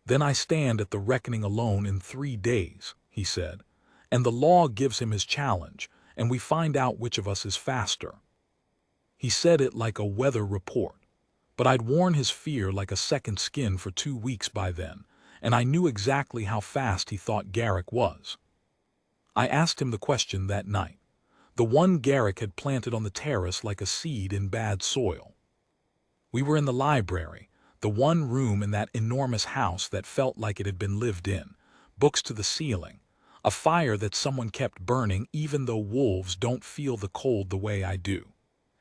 then I stand at the reckoning alone in 3 days, he said, and the law gives him his challenge, and we find out which of us is faster. He said it like a weather report, but I'd worn his fear like a second skin for 2 weeks by then, and I knew exactly how fast he thought Garrick was. I asked him the question that night, the one Garrick had planted on the terrace like a seed in bad soil. We were in the library, the one room in that enormous house that felt like it had been lived in, books to the ceiling, a fire that someone kept burning even though wolves don't feel the cold the way I do.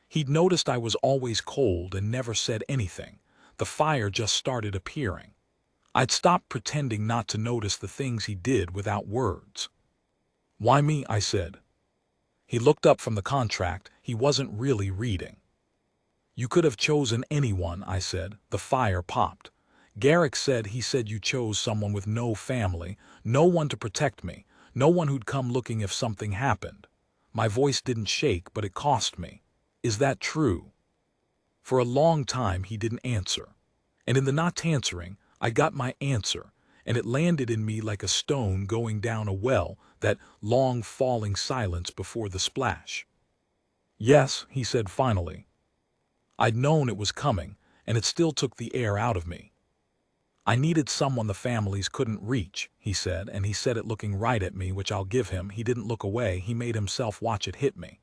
He'd noticed I was always cold and never said anything. The fire just started appearing. I'd stopped pretending not to notice the things he did without words. "Why me?" I said. He looked up from the contract. He wasn't really reading. "You could have chosen anyone," I said. The fire popped. "Garrick said you chose someone with no family, no one to protect me, no one who'd come looking if something happened." My voice didn't shake, but it cost me. "Is that true?" For a long time he didn't answer. And in the not answering, I got my answer, and it landed in me like a stone going down a well, that long falling silence before the splash. "Yes," he said finally. I'd known it was coming, and it still took the air out of me. "I needed someone the families couldn't reach," he said, and he said it looking right at me, which I'll give him. He didn't look away, he made himself watch it hit me.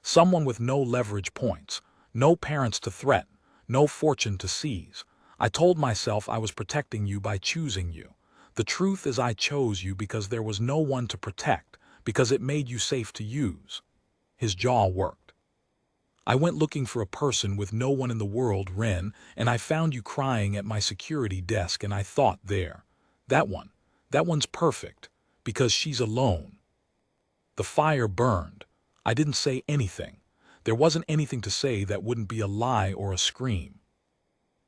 "Someone with no leverage points, no parents to threaten, no fortune to seize. I told myself I was protecting you by choosing you. The truth is I chose you because there was no one to protect, because it made you safe to use." His jaw worked. "I went looking for a person with no one in the world, Ren, and I found you crying at my security desk, and I thought, there, that one's perfect, because she's alone." The fire burned. I didn't say anything. There wasn't anything to say that wouldn't be a lie or a scream.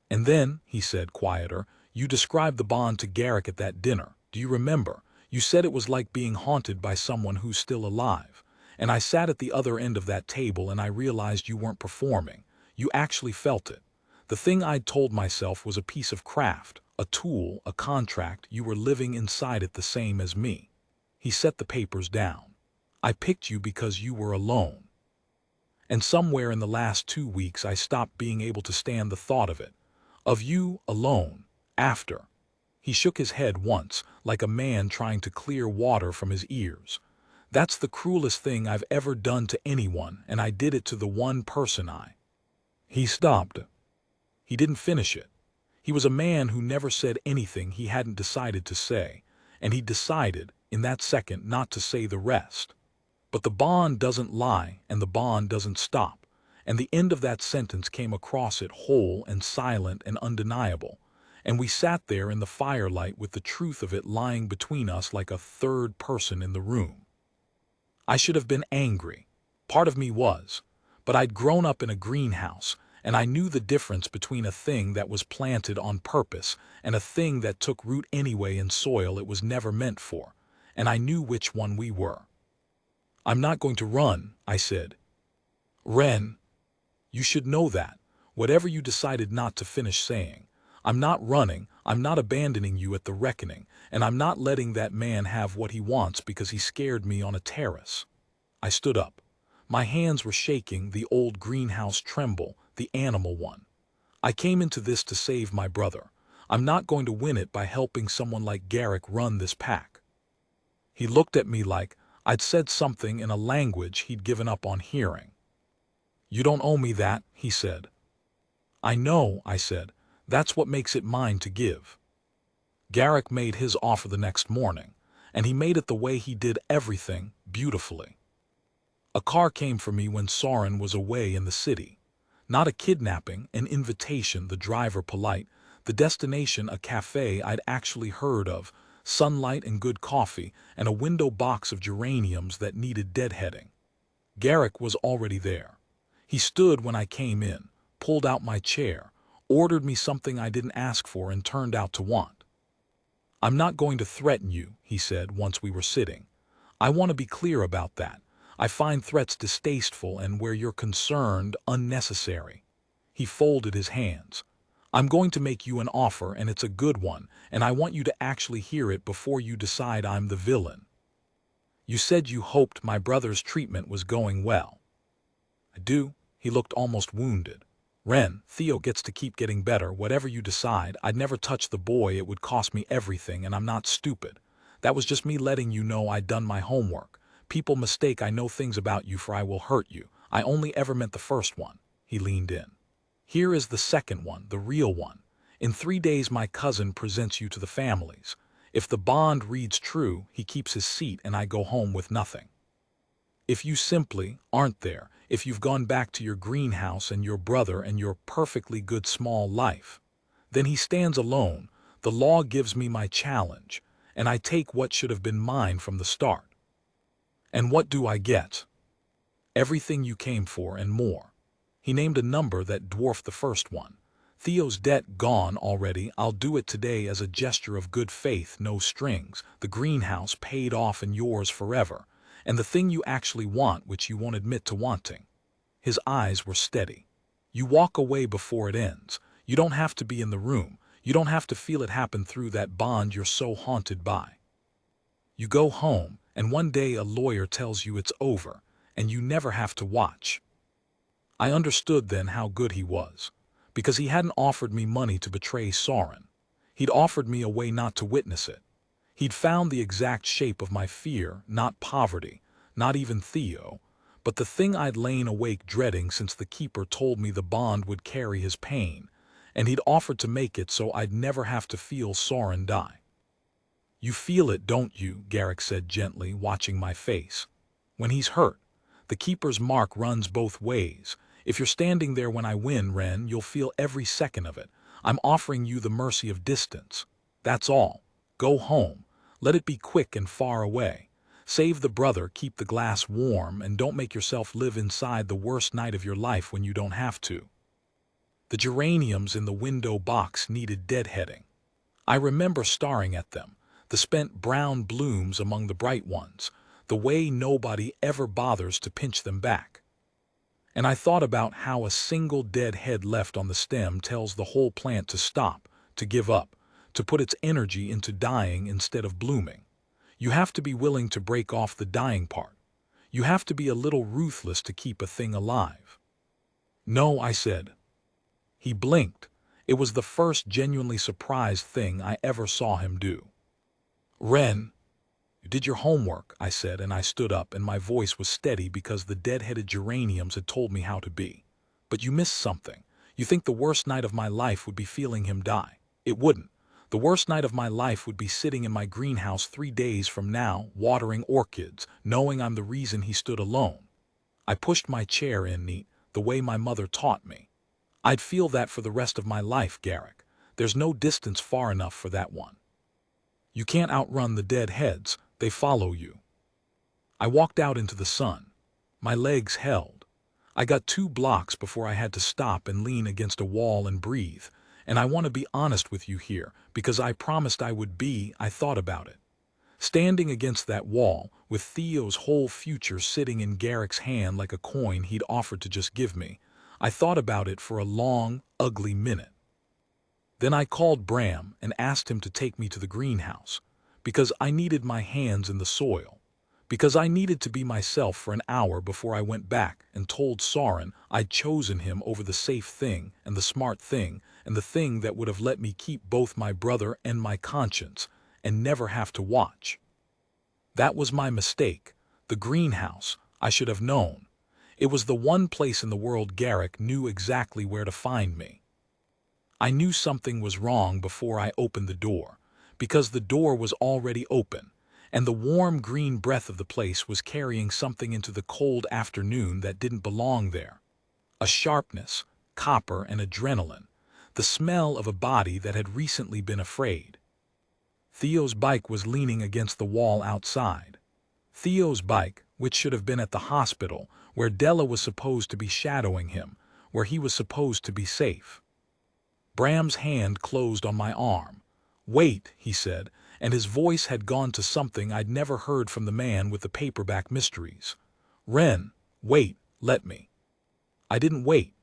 "And then," he said, quieter, "you described the bond to Garrick at that dinner. Do you remember? You said it was like being haunted by someone who's still alive. And I sat at the other end of that table and I realized you weren't performing. You actually felt it. The thing I'd told myself was a piece of craft, a tool, a contract. You were living inside it the same as me." He set the papers down. "I picked you because you were alone. And somewhere in the last 2 weeks I stopped being able to stand the thought of it. Of you alone. After." He shook his head once, like a man trying to clear water from his ears. "That's the cruelest thing I've ever done to anyone, and I did it to the one person I—" He stopped. He didn't finish it. He was a man who never said anything he hadn't decided to say, and he decided, in that second, not to say the rest. But the bond doesn't lie, and the bond doesn't stop, and the end of that sentence came across it whole and silent and undeniable, and we sat there in the firelight with the truth of it lying between us like a third person in the room. I should have been angry. Part of me was. But I'd grown up in a greenhouse, and I knew the difference between a thing that was planted on purpose and a thing that took root anyway in soil it was never meant for, and I knew which one we were. "I'm not going to run," I said. "Ren, you should know that, whatever you decided not to finish saying. I'm not running, I'm not abandoning you at the reckoning, and I'm not letting that man have what he wants because he scared me on a terrace." I stood up. My hands were shaking, the old greenhouse tremble, the animal one. "I came into this to save my brother. I'm not going to win it by helping someone like Garrick run this pack." He looked at me like I'd said something in a language he'd given up on hearing. "You don't owe me that," he said. "I know," I said. "That's what makes it mine to give." Garrick made his offer the next morning, and he made it the way he did everything, beautifully. A car came for me when Soren was away in the city. Not a kidnapping, an invitation, the driver polite, the destination a cafe I'd actually heard of, sunlight and good coffee, and a window box of geraniums that needed deadheading. Garrick was already there. He stood when I came in, pulled out my chair, ordered me something I didn't ask for and turned out to want. "I'm not going to threaten you," he said once we were sitting. "I want to be clear about that. I find threats distasteful and, where you're concerned, unnecessary." He folded his hands. "I'm going to make you an offer, and it's a good one, and I want you to actually hear it before you decide I'm the villain. You said you hoped my brother's treatment was going well." "I do." He looked almost wounded. "Ren, Theo gets to keep getting better. Whatever you decide, I'd never touch the boy. It would cost me everything, and I'm not stupid. That was just me letting you know I'd done my homework. People mistake I know things about you for I will hurt you. I only ever meant the first one." He leaned in. "Here is the second one, the real one. In 3 days my cousin presents you to the families. If the bond reads true, he keeps his seat and I go home with nothing. If you simply aren't there, if you've gone back to your greenhouse and your brother and your perfectly good small life, then he stands alone. The law gives me my challenge, and I take what should have been mine from the start. And what do I get? Everything you came for and more." He named a number that dwarfed the first one. "Theo's debt gone already. I'll do it today as a gesture of good faith, no strings. The greenhouse paid off and yours forever. And the thing you actually want, which you won't admit to wanting." His eyes were steady. "You walk away before it ends. You don't have to be in the room. You don't have to feel it happen through that bond you're so haunted by. You go home, and one day a lawyer tells you it's over, and you never have to watch." I understood then how good he was, because he hadn't offered me money to betray Soren. He'd offered me a way not to witness it. He'd found the exact shape of my fear, not poverty, not even Theo, but the thing I'd lain awake dreading since the keeper told me the bond would carry his pain, and he'd offered to make it so I'd never have to feel Soren die. "You feel it, don't you?" Garrick said gently, watching my face. "When he's hurt, the keeper's mark runs both ways. If you're standing there when I win, Ren, you'll feel every second of it. I'm offering you the mercy of distance. That's all. Go home. Let it be quick and far away. Save the brother, keep the glass warm, and don't make yourself live inside the worst night of your life when you don't have to." The geraniums in the window box needed deadheading. I remember staring at them, the spent brown blooms among the bright ones, the way nobody ever bothers to pinch them back. And I thought about how a single dead head left on the stem tells the whole plant to stop, to give up, to put its energy into dying instead of blooming. You have to be willing to break off the dying part. You have to be a little ruthless to keep a thing alive. "No," I said. He blinked. It was the first genuinely surprised thing I ever saw him do. "Ren, you did your homework," I said, and I stood up, and my voice was steady because the dead-headed geraniums had told me how to be. "But you missed something. You think the worst night of my life would be feeling him die. It wouldn't. The worst night of my life would be sitting in my greenhouse 3 days from now, watering orchids, knowing I'm the reason he stood alone." I pushed my chair in neat, the way my mother taught me. "I'd feel that for the rest of my life, Garrick. There's no distance far enough for that one. You can't outrun the dead heads. They follow you." I walked out into the sun. My legs held. I got 2 blocks before I had to stop and lean against a wall and breathe. And I want to be honest with you here, because I promised I would be. I thought about it. Standing against that wall, with Theo's whole future sitting in Garrick's hand like a coin he'd offered to just give me, I thought about it for a long, ugly minute. Then I called Bram and asked him to take me to the greenhouse, because I needed my hands in the soil. Because I needed to be myself for an hour before I went back and told Soren I'd chosen him over the safe thing and the smart thing and the thing that would have let me keep both my brother and my conscience and never have to watch. That was my mistake. The greenhouse, I should have known. It was the one place in the world Garrick knew exactly where to find me. I knew something was wrong before I opened the door, because the door was already open, and the warm green breath of the place was carrying something into the cold afternoon that didn't belong there. A sharpness, copper and adrenaline, the smell of a body that had recently been afraid. Theo's bike was leaning against the wall outside. Theo's bike, which should have been at the hospital, where Della was supposed to be shadowing him, where he was supposed to be safe. Bram's hand closed on my arm. "Wait," he said, and his voice had gone to something I'd never heard from the man with the paperback mysteries. "Ren, wait, let me." I didn't wait.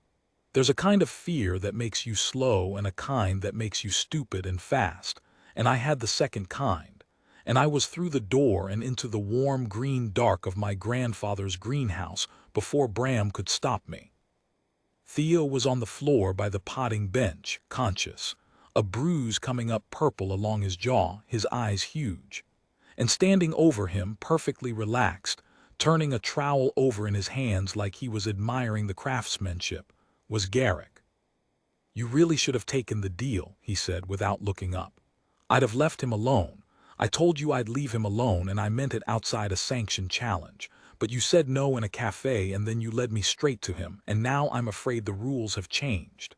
There's a kind of fear that makes you slow and a kind that makes you stupid and fast, and I had the second kind, and I was through the door and into the warm green dark of my grandfather's greenhouse before Bram could stop me. Theo was on the floor by the potting bench, conscious, a bruise coming up purple along his jaw, his eyes huge. And standing over him, perfectly relaxed, turning a trowel over in his hands like he was admiring the craftsmanship, was Garrick. "You really should have taken the deal," he said without looking up. "I'd have left him alone. I told you I'd leave him alone, and I meant it outside a sanctioned challenge. But you said no in a cafe and then you led me straight to him, and now I'm afraid the rules have changed."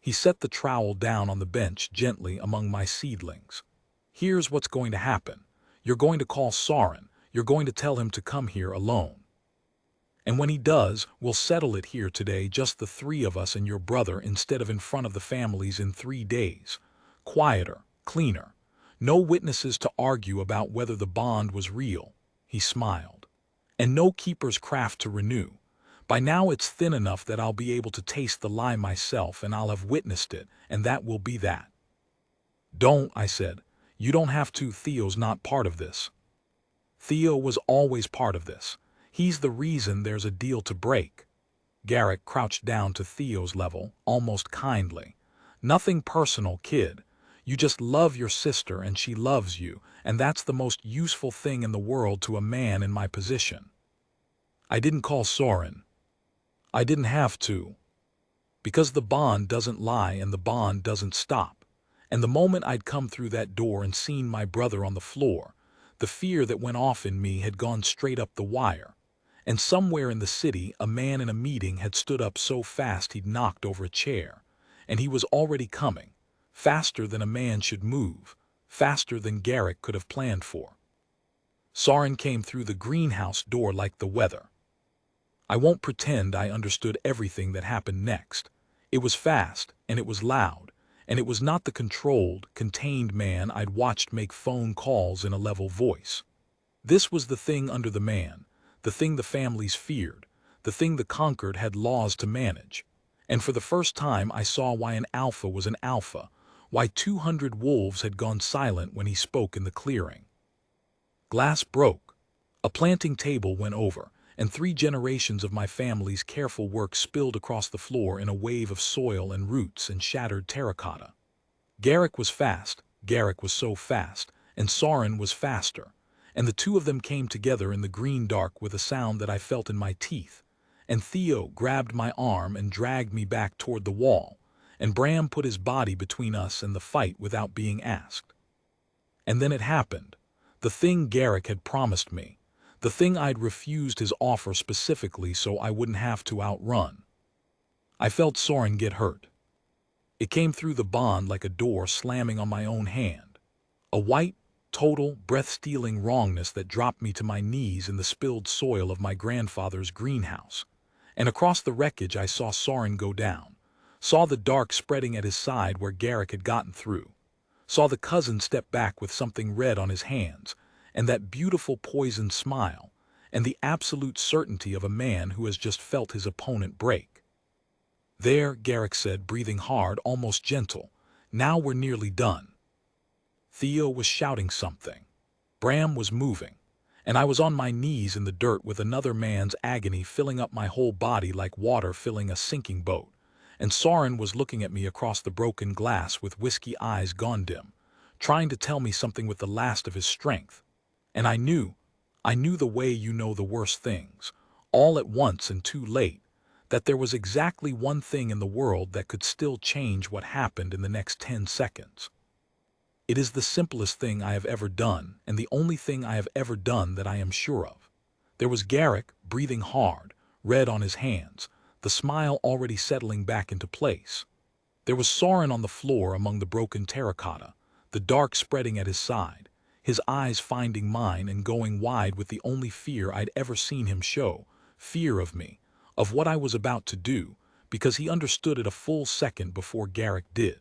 He set the trowel down on the bench gently among my seedlings. "Here's what's going to happen. You're going to call Soren. You're going to tell him to come here alone. And when he does, we'll settle it here today, just the three of us and your brother, instead of in front of the families in 3 days. Quieter, cleaner. No witnesses to argue about whether the bond was real." He smiled. "And no keeper's craft to renew. By now it's thin enough that I'll be able to taste the lie myself, and I'll have witnessed it, and that will be that." "Don't," I said. "You don't have to. Theo's not part of this." "Theo was always part of this. He's the reason there's a deal to break." Garrick crouched down to Theo's level, almost kindly. "Nothing personal, kid. You just love your sister and she loves you, and that's the most useful thing in the world to a man in my position." I didn't call Soren. I didn't have to. Because the bond doesn't lie and the bond doesn't stop. And the moment I'd come through that door and seen my brother on the floor, the fear that went off in me had gone straight up the wire. And somewhere in the city, a man in a meeting had stood up so fast he'd knocked over a chair. And he was already coming, faster than a man should move, faster than Garrick could have planned for. Soren came through the greenhouse door like the weather. I won't pretend I understood everything that happened next. It was fast, and it was loud, and it was not the controlled, contained man I'd watched make phone calls in a level voice. This was the thing under the man, the thing the families feared, the thing the conquered had laws to manage. And for the first time I saw why an alpha was an alpha, why 200 wolves had gone silent when he spoke in the clearing. Glass broke. A planting table went over, and 3 generations of my family's careful work spilled across the floor in a wave of soil and roots and shattered terracotta. Garrick was fast, Garrick was so fast, and Soren was faster, and the two of them came together in the green dark with a sound that I felt in my teeth, and Theo grabbed my arm and dragged me back toward the wall, and Bram put his body between us and the fight without being asked. And then it happened, the thing Garrick had promised me. The thing I'd refused his offer specifically so I wouldn't have to outrun. I felt Soren get hurt. It came through the bond like a door slamming on my own hand. A white, total, breath-stealing wrongness that dropped me to my knees in the spilled soil of my grandfather's greenhouse. And across the wreckage I saw Soren go down. Saw the dark spreading at his side where Garrick had gotten through. Saw the cousin step back with something red on his hands, and that beautiful poisoned smile, and the absolute certainty of a man who has just felt his opponent break. "There," Garrick said, breathing hard, almost gentle. "Now we're nearly done." Theo was shouting something. Bram was moving, and I was on my knees in the dirt with another man's agony filling up my whole body like water filling a sinking boat, and Soren was looking at me across the broken glass with whiskey eyes gone dim, trying to tell me something with the last of his strength. And I knew the way you know the worst things, all at once and too late, that there was exactly one thing in the world that could still change what happened in the next 10 seconds. It is the simplest thing I have ever done, and the only thing I have ever done that I am sure of. There was Garrick, breathing hard, red on his hands, the smile already settling back into place. There was Soren on the floor among the broken terracotta, the dark spreading at his side, his eyes finding mine and going wide with the only fear I'd ever seen him show, fear of me, of what I was about to do, because he understood it a full second before Garrick did.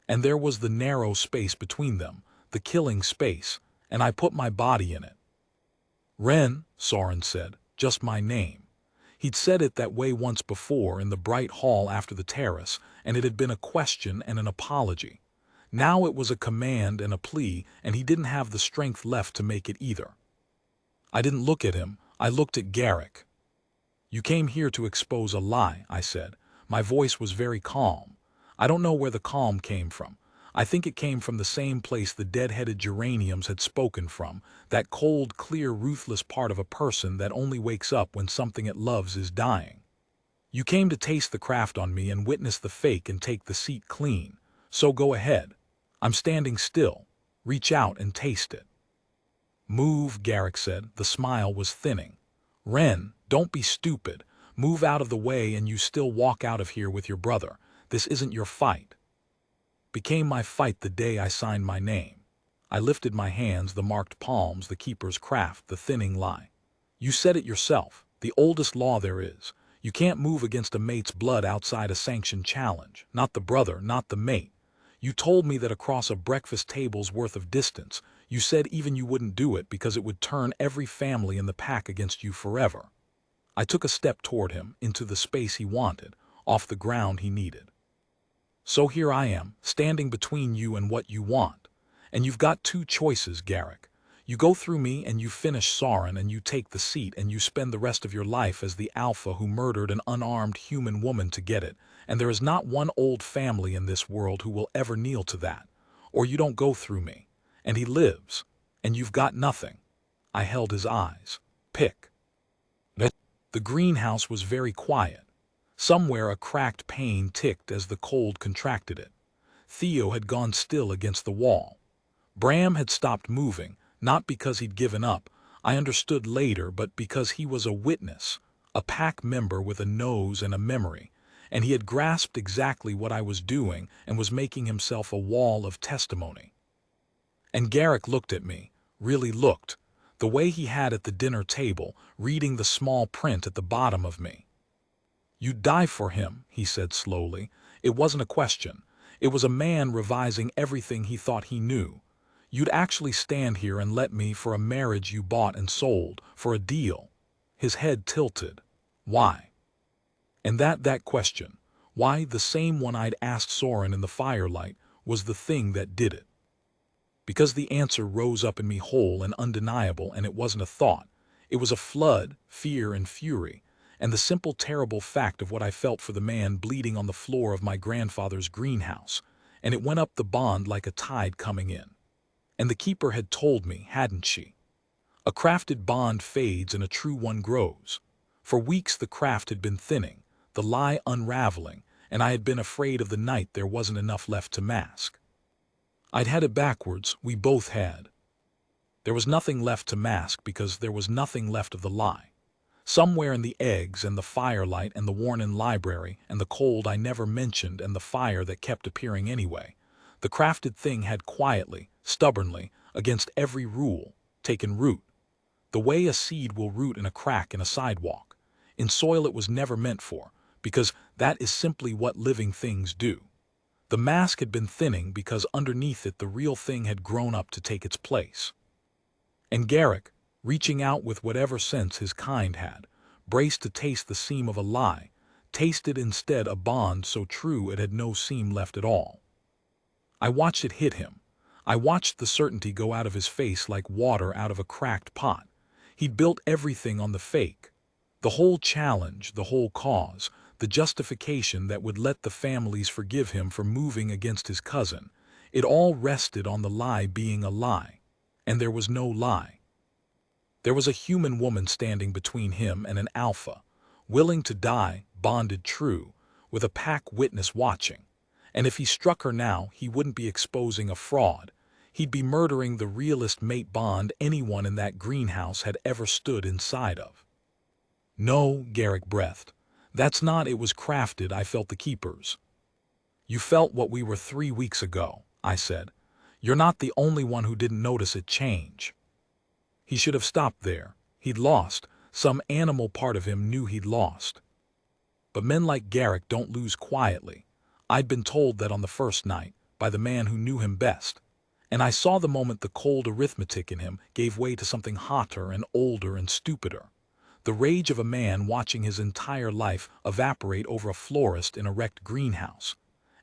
And there was the narrow space between them, the killing space, and I put my body in it. Ren, Soren said, just my name. He'd said it that way once before in the bright hall after the terrace, and it had been a question and an apology. Now it was a command and a plea, and he didn't have the strength left to make it either. I didn't look at him, I looked at Garrick. You came here to expose a lie, I said. My voice was very calm. I don't know where the calm came from. I think it came from the same place the dead-headed geraniums had spoken from, that cold, clear, ruthless part of a person that only wakes up when something it loves is dying. You came to taste the craft on me and witness the fake and take the seat clean. So go ahead. I'm standing still. Reach out and taste it. Move, Garrick said. The smile was thinning. Ren, don't be stupid. Move out of the way and you still walk out of here with your brother. This isn't your fight. Became my fight the day I signed my name. I lifted my hands, the marked palms, the keeper's craft, the thinning lie. You said it yourself, the oldest law there is. You can't move against a mate's blood outside a sanctioned challenge. Not the brother, not the mate. You told me that across a breakfast table's worth of distance, you said even you wouldn't do it because it would turn every family in the pack against you forever. I took a step toward him, into the space he wanted, off the ground he needed. So here I am, standing between you and what you want. And you've got two choices, Garrick. You go through me and you finish Soren and you take the seat and you spend the rest of your life as the alpha who murdered an unarmed human woman to get it, and there is not one old family in this world who will ever kneel to that. Or you don't go through me, and he lives, and you've got nothing. I held his eyes. Pick. The greenhouse was very quiet. Somewhere a cracked pane ticked as the cold contracted it. Theo had gone still against the wall. Bram had stopped moving, not because he'd given up, I understood later, but because he was a witness, a pack member with a nose and a memory, and he had grasped exactly what I was doing and was making himself a wall of testimony. And Garrick looked at me, really looked, the way he had at the dinner table, reading the small print at the bottom of me. You'd die for him, he said slowly. It wasn't a question. It was a man revising everything he thought he knew. You'd actually stand here and let me for a marriage you bought and sold, for a deal. His head tilted. Why? And that question, why, the same one I'd asked Soren in the firelight, was the thing that did it. Because the answer rose up in me whole and undeniable, and it wasn't a thought. It was a flood, fear and fury, and the simple terrible fact of what I felt for the man bleeding on the floor of my grandfather's greenhouse, and it went up the bond like a tide coming in. And the keeper had told me, hadn't she? A crafted bond fades and a true one grows. For weeks the craft had been thinning, the lie unraveling, and I had been afraid of the night there wasn't enough left to mask. I'd had it backwards, we both had. There was nothing left to mask because there was nothing left of the lie. Somewhere in the eggs and the firelight and the worn-in library and the cold I never mentioned and the fire that kept appearing anyway, the crafted thing had quietly, stubbornly, against every rule, taken root. The way a seed will root in a crack in a sidewalk, in soil it was never meant for, because that is simply what living things do. The mask had been thinning because underneath it the real thing had grown up to take its place. And Garrick, reaching out with whatever sense his kind had, braced to taste the seam of a lie, tasted instead a bond so true it had no seam left at all. I watched it hit him. I watched the certainty go out of his face like water out of a cracked pot. He'd built everything on the fake. The whole challenge, the whole cause, the justification that would let the families forgive him for moving against his cousin, it all rested on the lie being a lie. And there was no lie. There was a human woman standing between him and an alpha, willing to die, bonded true, with a pack witness watching. And if he struck her now, he wouldn't be exposing a fraud. He'd be murdering the realest mate bond anyone in that greenhouse had ever stood inside of. No, Garrick breathed. That's not it was crafted, I felt the keepers. You felt what we were 3 weeks ago, I said. You're not the only one who didn't notice it change. He should have stopped there. He'd lost. Some animal part of him knew he'd lost. But men like Garrick don't lose quietly. I'd been told that on the first night, by the man who knew him best. And I saw the moment the cold arithmetic in him gave way to something hotter and older and stupider. The rage of a man watching his entire life evaporate over a florist in a wrecked greenhouse.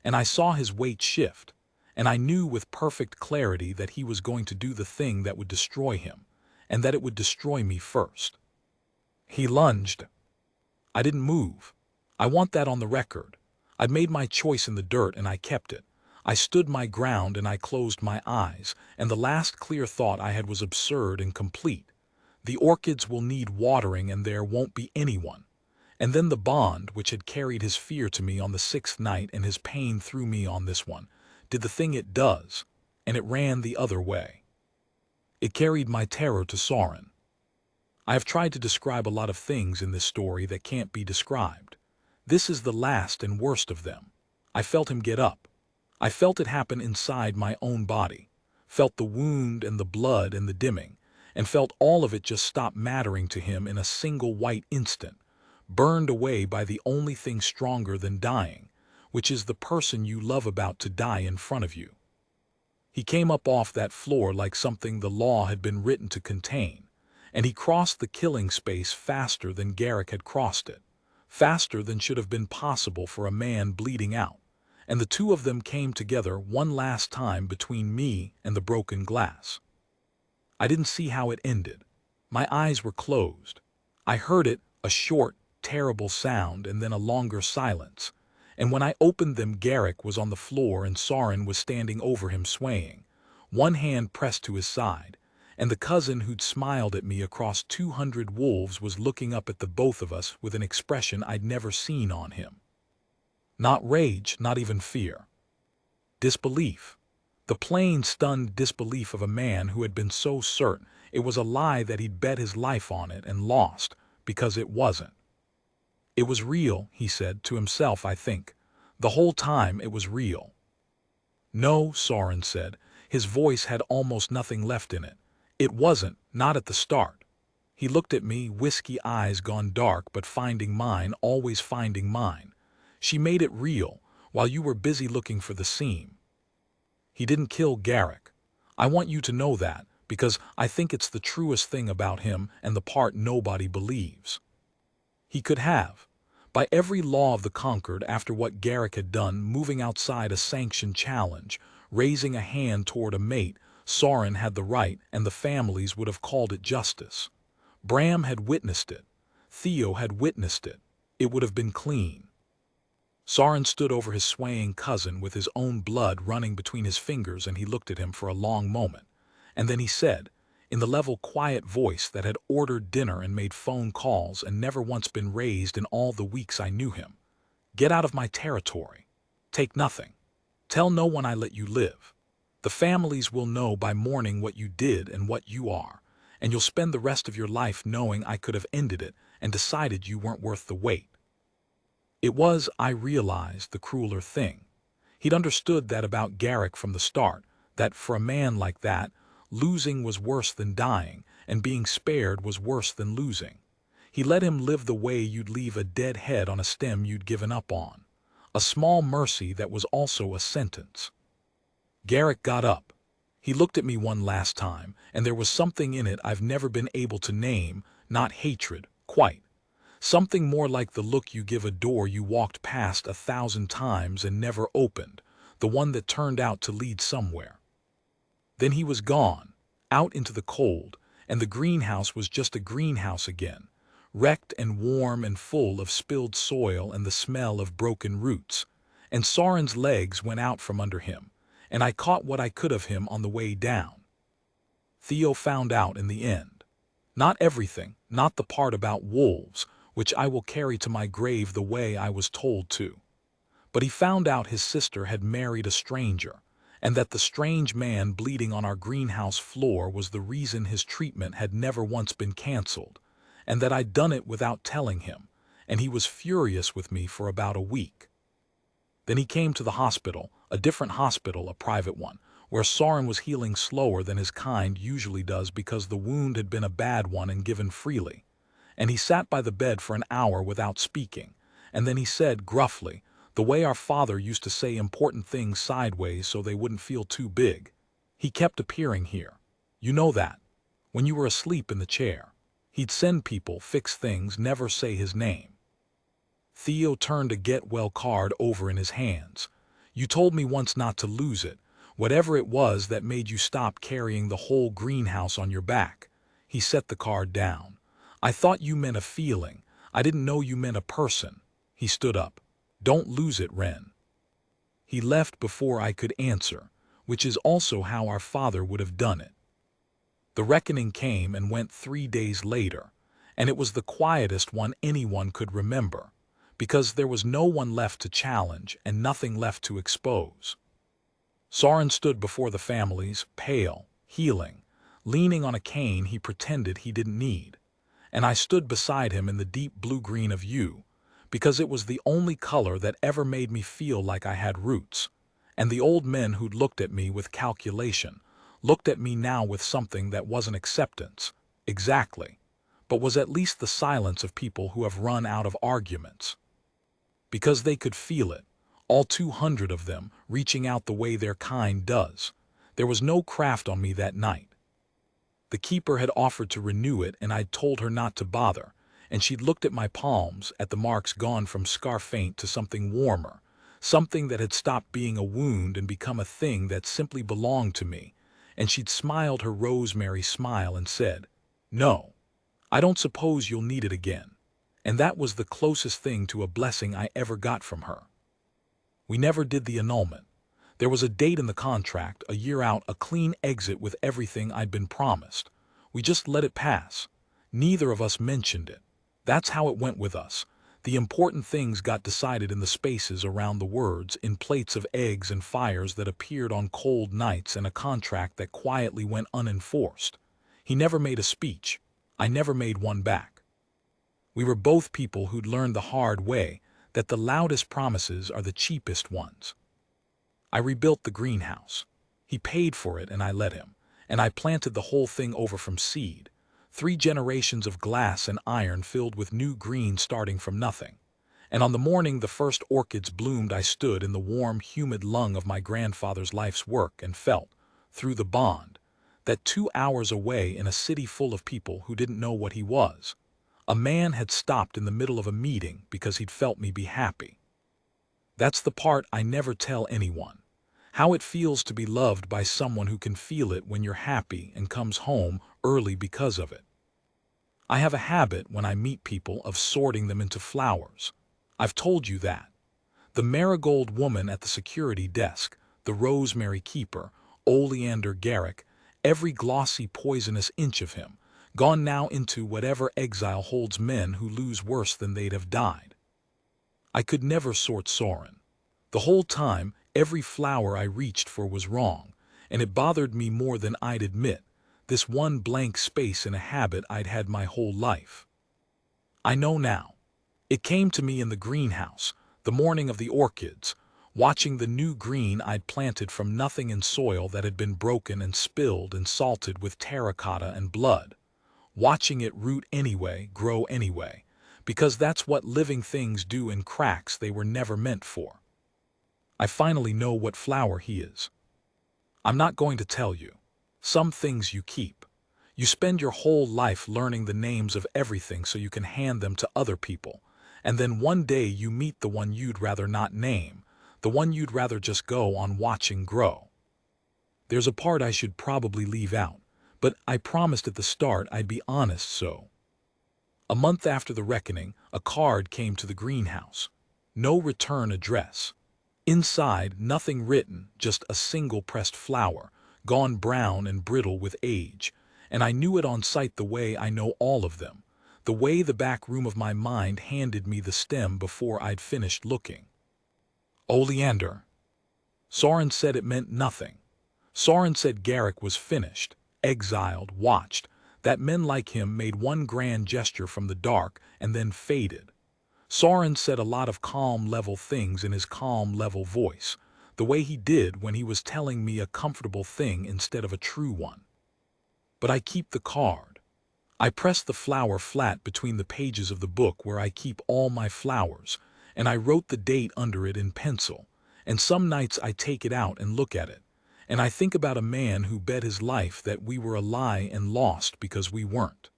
And I saw his weight shift. And I knew with perfect clarity that he was going to do the thing that would destroy him, and that it would destroy me first. He lunged. I didn't move. I want that on the record. I'd made my choice in the dirt and I kept it. I stood my ground and I closed my eyes, and the last clear thought I had was absurd and complete. The orchids will need watering and there won't be anyone. And then the bond, which had carried his fear to me on the sixth night and his pain through me on this one, did the thing it does, and it ran the other way. It carried my terror to Soren. I have tried to describe a lot of things in this story that can't be described. This is the last and worst of them. I felt him get up. I felt it happen inside my own body, felt the wound and the blood and the dimming, and felt all of it just stop mattering to him in a single white instant, burned away by the only thing stronger than dying, which is the person you love about to die in front of you. He came up off that floor like something the law had been written to contain, and he crossed the killing space faster than Garrick had crossed it, faster than should have been possible for a man bleeding out, and the two of them came together one last time between me and the broken glass. I didn't see how it ended. My eyes were closed. I heard it, a short, terrible sound, and then a longer silence. And when I opened them, Garrick was on the floor and Soren was standing over him swaying, one hand pressed to his side, and the cousin who'd smiled at me across 200 wolves was looking up at the both of us with an expression I'd never seen on him. Not rage, not even fear. Disbelief. The plain, stunned disbelief of a man who had been so certain it was a lie that he'd bet his life on it and lost because it wasn't. It was real, he said, to himself, I think. The whole time it was real. No, Soren said. His voice had almost nothing left in it. It wasn't, not at the start. He looked at me, whiskey eyes gone dark, but finding mine, always finding mine. She made it real, while you were busy looking for the seam. He didn't kill Garrick. I want you to know that, because I think it's the truest thing about him and the part nobody believes. He could have. By every law of the conquered, after what Garrick had done, moving outside a sanctioned challenge, raising a hand toward a mate, Soren had the right, and the families would have called it justice. Bram had witnessed it. Theo had witnessed it. It would have been clean. Soren stood over his swaying cousin with his own blood running between his fingers, and he looked at him for a long moment. And then he said, in the level, quiet voice that had ordered dinner and made phone calls and never once been raised in all the weeks I knew him, "Get out of my territory. Take nothing. Tell no one I let you live. The families will know by morning what you did and what you are, and you'll spend the rest of your life knowing I could have ended it and decided you weren't worth the wait." It was, I realized, the crueler thing. He'd understood that about Garrick from the start, that for a man like that, losing was worse than dying, and being spared was worse than losing. He let him live the way you'd leave a dead head on a stem you'd given up on. A small mercy that was also a sentence. Garrick got up. He looked at me one last time, and there was something in it I've never been able to name, not hatred, quite. Something more like the look you give a door you walked past 1,000 times and never opened, the one that turned out to lead somewhere. Then he was gone, out into the cold, and the greenhouse was just a greenhouse again, wrecked and warm and full of spilled soil and the smell of broken roots. And Soren's legs went out from under him, and I caught what I could of him on the way down. Theo found out in the end. Not everything, not the part about wolves, which I will carry to my grave the way I was told to. But he found out his sister had married a stranger, and that the strange man bleeding on our greenhouse floor was the reason his treatment had never once been canceled, and that I'd done it without telling him, and he was furious with me for about a week. Then he came to the hospital, a different hospital, a private one, where Sauron was healing slower than his kind usually does because the wound had been a bad one and given freely. And he sat by the bed for an hour without speaking, and then he said gruffly, the way our father used to say important things sideways so they wouldn't feel too big. He kept appearing here. You know that. When you were asleep in the chair. He'd send people, fix things, never say his name. Theo turned a get-well card over in his hands. You told me once not to lose it, whatever it was that made you stop carrying the whole greenhouse on your back. He set the card down. I thought you meant a feeling. I didn't know you meant a person. He stood up. Don't lose it, Ren. He left before I could answer, which is also how our father would have done it. The reckoning came and went 3 days later, and it was the quietest one anyone could remember, because there was no one left to challenge and nothing left to expose. Sauron stood before the families, pale, healing, leaning on a cane he pretended he didn't need, and I stood beside him in the deep blue-green of you, because it was the only color that ever made me feel like I had roots, and the old men who'd looked at me with calculation looked at me now with something that wasn't acceptance, exactly, but was at least the silence of people who have run out of arguments. Because they could feel it, all 200 of them, reaching out the way their kind does. There was no craft on me that night. The keeper had offered to renew it, and I'd told her not to bother, and she'd looked at my palms, at the marks gone from scar faint to something warmer, something that had stopped being a wound and become a thing that simply belonged to me, and she'd smiled her rosemary smile and said, "No, I don't suppose you'll need it again." And that was the closest thing to a blessing I ever got from her. We never did the annulment. There was a date in the contract, a year out, a clean exit with everything I'd been promised. We just let it pass. Neither of us mentioned it. That's how it went with us. The important things got decided in the spaces around the words, in plates of eggs and fires that appeared on cold nights, and a contract that quietly went unenforced. He never made a speech. I never made one back. We were both people who'd learned the hard way that the loudest promises are the cheapest ones. I rebuilt the greenhouse. He paid for it and I let him. And I planted the whole thing over from seed. 3 generations of glass and iron filled with new green starting from nothing. And on the morning the first orchids bloomed, I stood in the warm, humid lung of my grandfather's life's work and felt, through the bond, that 2 hours away in a city full of people who didn't know what he was, a man had stopped in the middle of a meeting because he'd felt me be happy. That's the part I never tell anyone. How it feels to be loved by someone who can feel it when you're happy and comes home early because of it. I have a habit when I meet people of sorting them into flowers. I've told you that. The marigold woman at the security desk, the rosemary keeper, oleander Garrick, every glossy poisonous inch of him, gone now into whatever exile holds men who lose worse than they'd have died. I could never sort Sauron. The whole time, every flower I reached for was wrong, and it bothered me more than I'd admit, this one blank space in a habit I'd had my whole life. I know now. It came to me in the greenhouse, the morning of the orchids, watching the new green I'd planted from nothing in soil that had been broken and spilled and salted with terracotta and blood. Watching it root anyway, grow anyway, because that's what living things do in cracks they were never meant for. I finally know what flower he is. I'm not going to tell you. Some things you keep. You spend your whole life learning the names of everything so you can hand them to other people, and then one day you meet the one you'd rather not name, the one you'd rather just go on watching grow. There's a part I should probably leave out, but I promised at the start I'd be honest, so. A month after the reckoning, a card came to the greenhouse. No return address. Inside, nothing written, just a single pressed flower, gone brown and brittle with age, and I knew it on sight the way I know all of them, the way the back room of my mind handed me the stem before I'd finished looking. Oleander. Sauron said it meant nothing. Sauron said Garrick was finished, exiled, watched, that men like him made one grand gesture from the dark and then faded. Sauron said a lot of calm, level things in his calm, level voice, the way he did when he was telling me a comfortable thing instead of a true one. But I keep the card. I press the flower flat between the pages of the book where I keep all my flowers, and I wrote the date under it in pencil, and some nights I take it out and look at it, and I think about a man who bet his life that we were a lie and lost because we weren't.